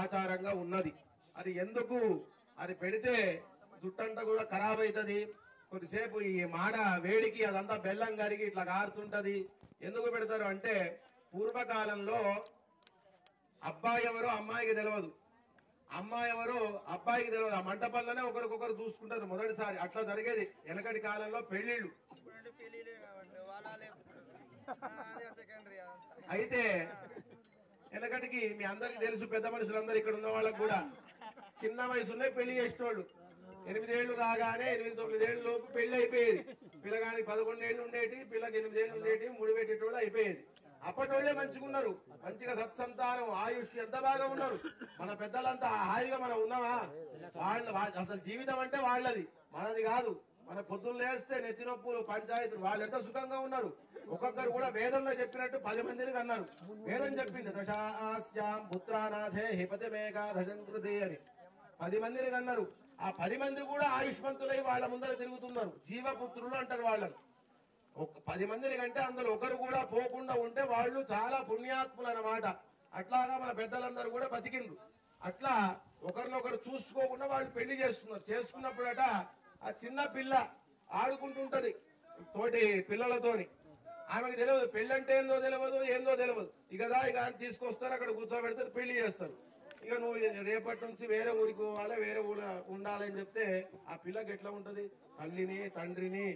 ఆచారంగా ఉన్నది. అది ఎందుకు అది పెడితే జుట్టంతా కూడా ఖరాబ్ అవుతుంది. కొద్దిసేపు ఈ మాడ వేడికి అదంతా బెల్లం కరిగి ఇట్లా కారుతుంటది. ఎందుకు పెడతారు అంటే పూర్వకాలంలో అబ్బాయి ఎవరో అమ్మాయికి తెలియదు, అమ్మాయి ఎవరో అబ్బాయికి తెలియదు. ఆ మంటపంలోనే ఒకరికొకరు చూసుకుంటారు మొదటిసారి. అట్లా జరిగేది వెనకటి కాలంలో పెళ్లిళ్ళు. అయితే వెనకటికి మీ అందరికి తెలుసు, పెద్ద మనుషులందరూ ఇక్కడ ఉన్న వాళ్ళకు కూడా చిన్న వయసులోనే పెళ్లి చేసేటోళ్ళు. 8 ఏళ్లు రాగానే 8-9 ఏళ్ళ లోపు పెళ్లి అయిపోయేది. పిల్లగానికి 11 ఏళ్ళు ఉండేటి, పిల్లకి 8 ఏళ్ళు ఉండేటి, ముడి పెట్టేటోళ్ళు అయిపోయేది. అప్పటోళ్లే మంచిగున్నారు, మంచిగా సత్సంతానం ఆయుష్ ఎంత బాగా ఉన్నారు. మన పెద్దలంతా హాయిగా మనం ఉన్నామా? అసలు జీవితం అంటే వాళ్ళది, మనది కాదు. మన పొద్దున్న లేస్తే నెత్తి నొప్పులు పంచాయతీలు, వాళ్ళు ఎంత సుఖంగా ఉన్నారు. ఒక్కొక్కరు కూడా వేదంలో చెప్పినట్టు 10 మందిని అన్నారు. వేదం చెప్పింది దశాస్యాం పుత్రానాథే హిపతి మేఘాధజంకృతి అని 10 మందిని అన్నారు. ఆ 10 మంది కూడా ఆయుష్మంతులై వాళ్ళ ముందర తిరుగుతున్నారు. జీవపుత్రులు అంటారు వాళ్ళని. 10 మందిని కంటే అందులో ఒకరు కూడా పోకుండా ఉంటే వాళ్ళు చాలా పుణ్యాత్ములు అన్నమాట. అట్లాగా మన పెద్దలందరూ కూడా బతికిండ్రు. అట్లా ఒకరినొకరు చూసుకోకుండా వాళ్ళు పెళ్లి చేసుకున్నారు. చేసుకున్నప్పుడట ఆ చిన్న పిల్ల ఆడుకుంటుంటది తోటి పిల్లలతోని. ఆమెకు తెలియదు పెళ్ళంటే ఏందో తెలియదు. ఇక తీసుకొస్తారు, అక్కడ కూర్చోబెడతారు, పెళ్లి చేస్తారు. ఇక నువ్వు రేపటి నుంచి వేరే ఊరికి పోవాలి, వేరే ఊళ్ళో ఉండాలని చెప్తే ఆ పిల్లకి ఎట్లా ఉంటది? తల్లిని, తండ్రిని,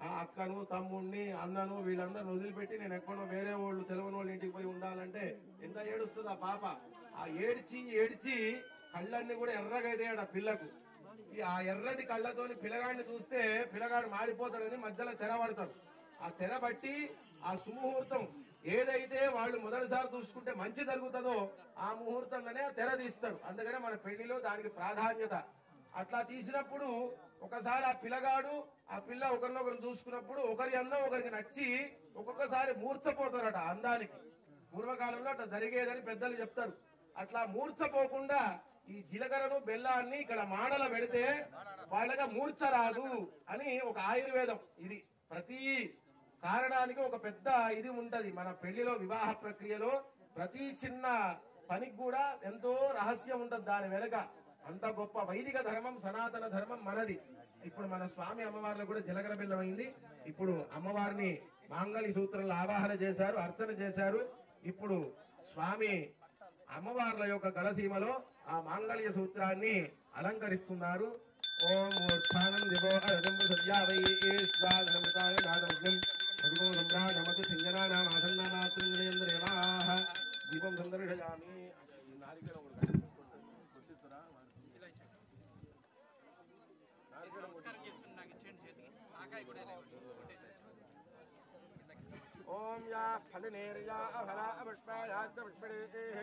ఆ అక్కను, తమ్ముడిని, అన్నను వీళ్ళందరూ వదిలిపెట్టి నేను ఎక్కడో వేరే వాళ్ళు తెలియని వాళ్ళ ఇంటికి పోయి ఉండాలంటే ఎంత ఏడుస్తుంది ఆ పాప. ఆ ఏడ్చి కళ్ళన్నీ కూడా ఎర్రగైతాడు ఆ పిల్లకు. ఆ ఎర్రటి కళ్ళతోని పిల్లగాడిని చూస్తే పిల్లగాడు మాడిపోతాడని మధ్యలో తెరబడతాడు. ఆ తెర బట్టి ఆ సుముహూర్తం ఏదైతే వాళ్ళు మొదటిసారి చూసుకుంటే మంచి జరుగుతుందో ఆ ముహూర్తంలోనే తెర తీస్తారు. అందుకనే మన పెళ్లిలో దానికి ప్రాధాన్యత. అట్లా తీసినప్పుడు ఒకసారి ఆ పిల్లగాడు ఆ పిల్ల ఒకరినొకరు చూసుకున్నప్పుడు ఒకరి అందం ఒకరికి నచ్చి ఒక్కొక్కసారి మూర్ఛపోతారట అందానికి. పూర్వకాలంలో అట్లా జరిగేదని పెద్దలు చెప్తారు. అట్లా మూర్ఛపోకుండా ఈ జీలకర్రను బెల్లాన్ని ఇక్కడ మాడల పెడితే వాళ్ళగా మూర్ఛ రాదు అని ఒక ఆయుర్వేదం. ఇది ప్రతి కారణానికి ఒక పెద్ద ఇది ఉంటది. మన పెళ్లిలో వివాహ ప్రక్రియలో ప్రతి చిన్న పనికి కూడా ఎంతో రహస్యం ఉంటది. దాని వెనుక అంత గొప్ప వైదిక ధర్మం, సనాతన ధర్మం మనది. ఇప్పుడు మన స్వామి అమ్మవార్లు కూడా జీలకర్ర బెల్లం అయింది. ఇప్పుడు అమ్మవారిని మాంగళ్య సూత్రంలో ఆవాహన చేశారు, అర్చన చేశారు. ఇప్పుడు స్వామి అమ్మవార్ల యొక్క గళసీమలో ఆ మాంగళ్య సూత్రాన్ని అలంకరిస్తున్నారు. ఓం మూర్ఛానం దివో అరదంబు సద్యావై స్వాదనమృతాయ నాదమగ్నం భగవో సంభ్రాజమతి సింజనానాం ఆసన్నానాత్రింద్రేంద్రేవాః దీపం సందర్శయామి. ఓం యా ఫలనేర్యా ఫలా పుష్పాయాచ్చ పుష్పడేః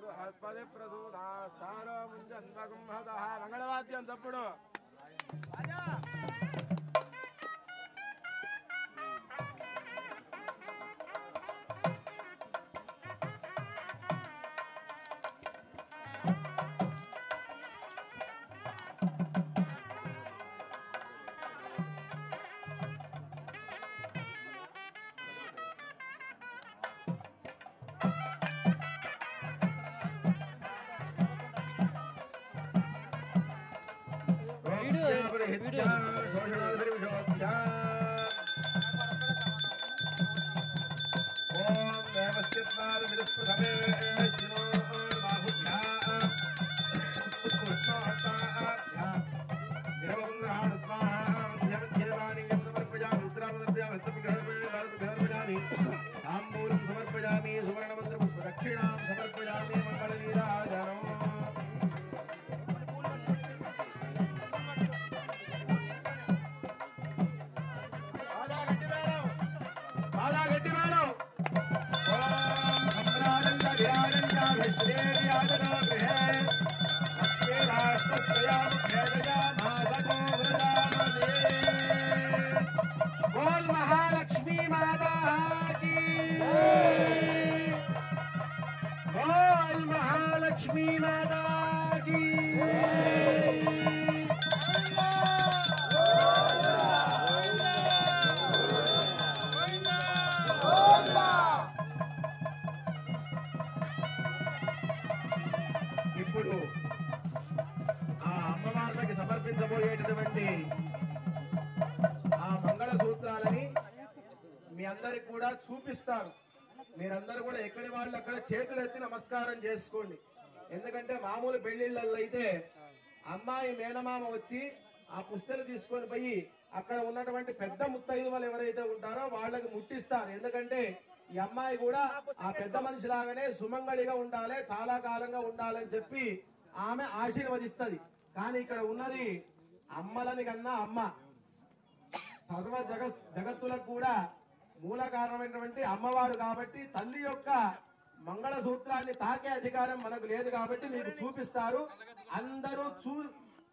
బృహస్పతి ప్రసూదాస్తారో ముంజన్వగుంహతః. మంగళవాద్యం తప్పుడు తాంబూలం సమర్పయామి, సువర్ణమంత్రం దక్షిణాం సమర్పయామి. మంగళనీరాజనం बोल महालक्ष्मी माता की, बोल महालक्ष्मी माता की. ఇప్పుడు ఆ అమ్మవార్లకి సమర్పించబోయేటటువంటి ఆ మంగళ సూత్రాలని మీ అందరికి కూడా చూపిస్తారు. మీరందరూ కూడా ఎక్కడి వాళ్ళు అక్కడ చేతులు ఎత్తి నమస్కారం చేసుకోండి. ఎందుకంటే మామూలు పెళ్లిళ్ళల్లో అయితే అమ్మాయి మేనమామ వచ్చి ఆ పుస్తలు తీసుకొని పోయి అక్కడ ఉన్నటువంటి పెద్ద ముత్తైదువులు ఎవరైతే ఉంటారో వాళ్ళకి ముట్టిస్తారు. ఎందుకంటే ఈ అమ్మాయి కూడా ఆ పెద్ద మనిషి లాగానే సుమంగళిగా ఉండాలి, చాలా కాలంగా ఉండాలని చెప్పి ఆమె ఆశీర్వదిస్తది. కానీ ఇక్కడ ఉన్నది అమ్మలని కన్నా అమ్మ, సర్వ జగత్తులకు కూడా మూల కారణమైనటువంటి అమ్మవారు. కాబట్టి తల్లి యొక్క మంగళ సూత్రాన్ని తాకే అధికారం మనకు లేదు. కాబట్టి మీకు చూపిస్తారు.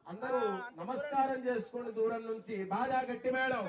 అందరూ నమస్కారం చేసుకోండి దూరం నుంచి. బాగా గట్టి మేడం.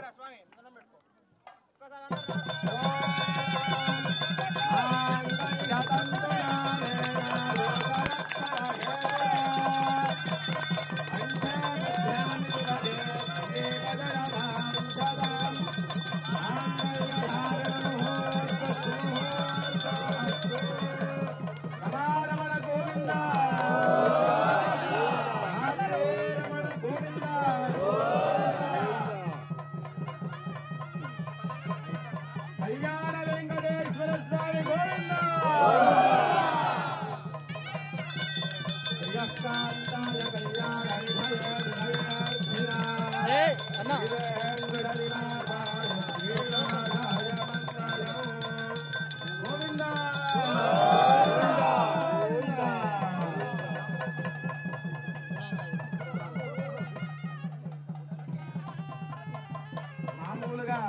మామూలుగా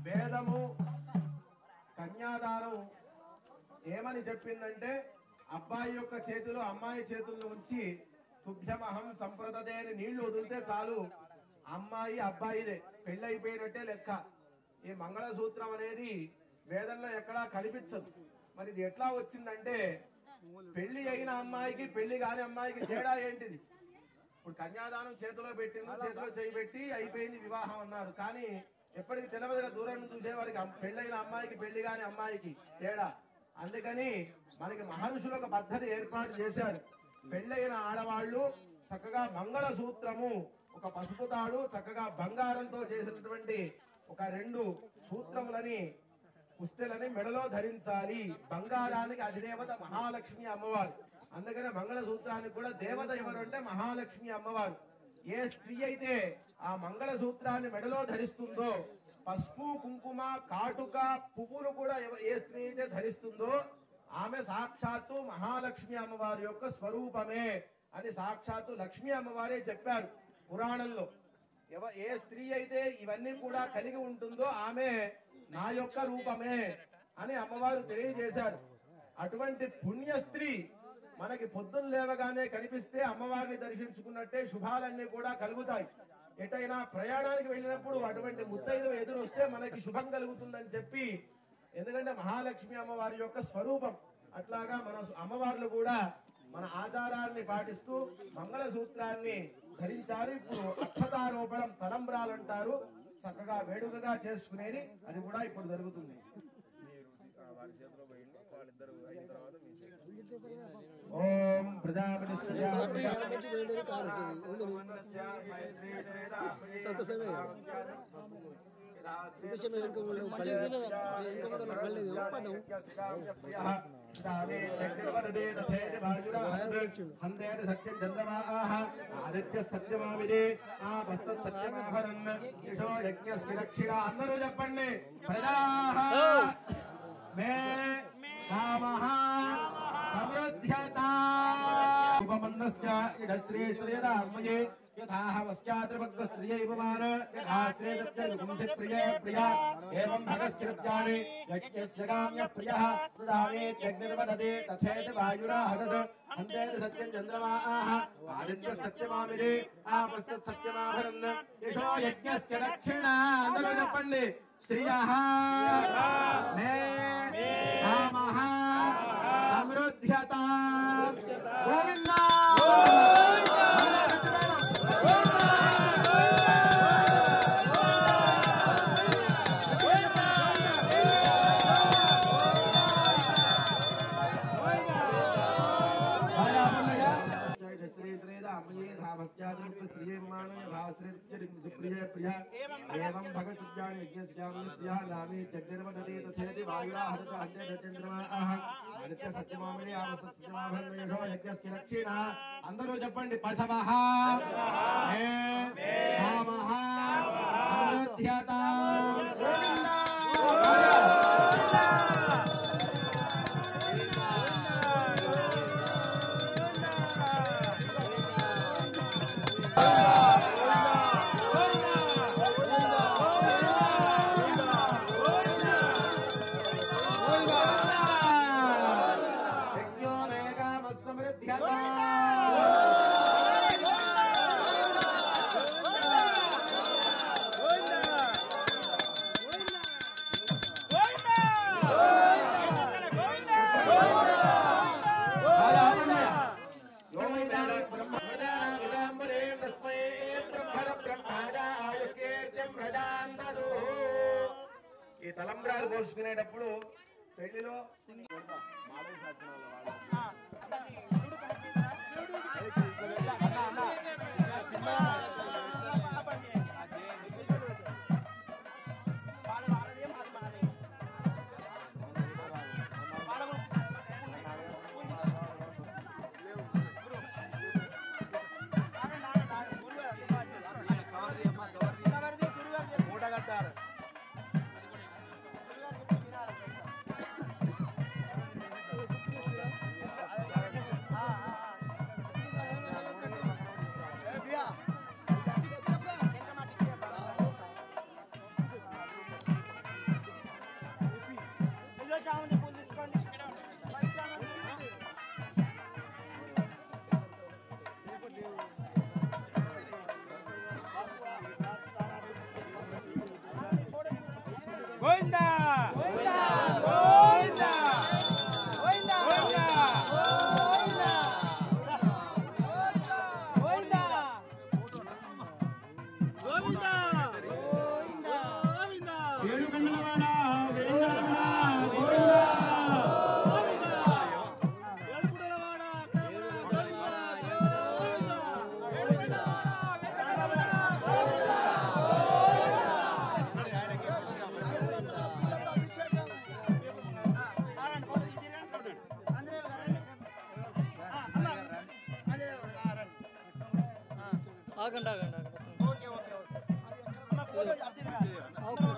వేదము కన్యాదానం ఏమని చెప్పిందంటే అబ్బాయి యొక్క చేతిలో అమ్మాయి చేతుల్లో ఉంచి తుభ్యమహం సంప్రదతే అని నీళ్లు వదిలితే చాలు, అమ్మాయి అబ్బాయిదే, పెళ్ళైపోయినట్టే లెక్క. ఈ మంగళసూత్రం అనేది వేదంలో ఎక్కడా కనిపించదు. మరి ఇది ఎట్లా వచ్చిందంటే పెళ్లి అయిన అమ్మాయికి పెళ్లి కాని అమ్మాయికి తేడా ఏంటిది? ఇప్పుడు కన్యాదానం చేతిలో పెట్టింది, చేతిలో చేయి పెట్టి అయిపోయింది వివాహం అన్నారు. కానీ ఎప్పటికి తెలియదుగా దూరం నుంచి చూసేవారికి పెళ్ళైన అమ్మాయికి పెళ్లి కాని అమ్మాయికి తేడా. అందుకని మనకి మహర్షులు ఒక పద్ధతి ఏర్పాటు చేశారు. పెళ్ళైన ఆడవాళ్లు చక్కగా మంగళ సూత్రము, ఒక పసుపు తాడు చక్కగా బంగారంతో చేసినటువంటి ఒక 2 సూత్రములని పుస్తెలని మెడలో ధరించాలి. బంగారానికి అధిదేవత మహాలక్ష్మి అమ్మవారు. అందుకనే మంగళ సూత్రానికి కూడా దేవత ఎవరు అంటే మహాలక్ష్మి అమ్మవారు. ఏ స్త్రీ అయితే ఆ మంగళ సూత్రాన్ని మెడలో ధరిస్తుందో, పసుపు కుంకుమ కాటుక పువ్వులు కూడా ఏ స్త్రీ అయితే ధరిస్తుందో ఆమె సాక్షాత్తు మహాలక్ష్మి అమ్మవారి యొక్క స్వరూపమే అని సాక్షాత్తు లక్ష్మీ అమ్మవారే చెప్పారు పురాణంలో. ఏ స్త్రీ అయితే ఇవన్నీ కూడా కలిగి ఉంటుందో ఆమె నా యొక్క రూపమే అని అమ్మవారు తెలియజేశారు. అటువంటి పుణ్య స్త్రీ మనకి పొద్దున్న లేవగానే కనిపిస్తే అమ్మవారిని దర్శించుకున్నట్టే శుభాలన్నీ కూడా కలుగుతాయి. ఎటైనా ప్రయాణానికి వెళ్ళినప్పుడు అటువంటి ముత్తైదు ఎదురొస్తే మనకి శుభం కలుగుతుందని చెప్పి, ఎందుకంటే మహాలక్ష్మి అమ్మవారి యొక్క స్వరూపం. అట్లాగా మన అమ్మవార్లు కూడా మన ఆచారాన్ని పాటిస్తూ మంగళ సూత్రాన్ని ధరించాలి. ఇప్పుడు అక్షతారోపణం తలంబ్రాలు అంటారు, చక్కగా వేడుకగా చేసుకునేది, అది కూడా ఇప్పుడు జరుగుతుంది. ఓం ప్రజాపతి అందరూ చెప్పండి. ప్రజా మే కామః సమృద్ధ్యతా ఉపమన్నస్య ఇదశ్రీ శ్రీరామయే యథాహవస్యాత్రిభక్తస్త్రియైవమాన యథాశ్రేదత్యగుంసి ప్రియే ప్రియా ఏవం భగస్కృత్యాని యజ్ఞస్య కామ్య ప్రియః తదానేత్యగ్నిర్వదతే తథేతి వాయురాహదత్ అంతేతి సత్యం చంద్రమాః ఆదిత్య సత్యమామిదే ఆపస్తత్ సత్యమాభరన్ యశో యజ్ఞస్య దక్షిణా. అందరూ చెప్పండి. శ్రియః మే కామః సమృద్ధ్యతా. గోవిందా एवं भगवत्यानि यज्ञस्यामि प्रिया नामी जग्निर्वदते तथेति वायुराहत अन्ते चंद्रमाः आदित्य सत्यमामिने आवसत्यमाभरणेषो यज्ञस्य दक्षिणा. అందరూ చెప్పండి. పశవః మే కామః సమృద్ధ్యతా. ఈ తలంబ్రాలు పోసుకునేటప్పుడు పెళ్లిలో మూడగట్టారు. గోవిందా గోవిందా గోవిందా గోవిందా గోవిందా గోవిందా గోవిందా ఆగండి ఆగండి ఆగండి ఓకే ఓకే ఓకే అన్న ఫోటో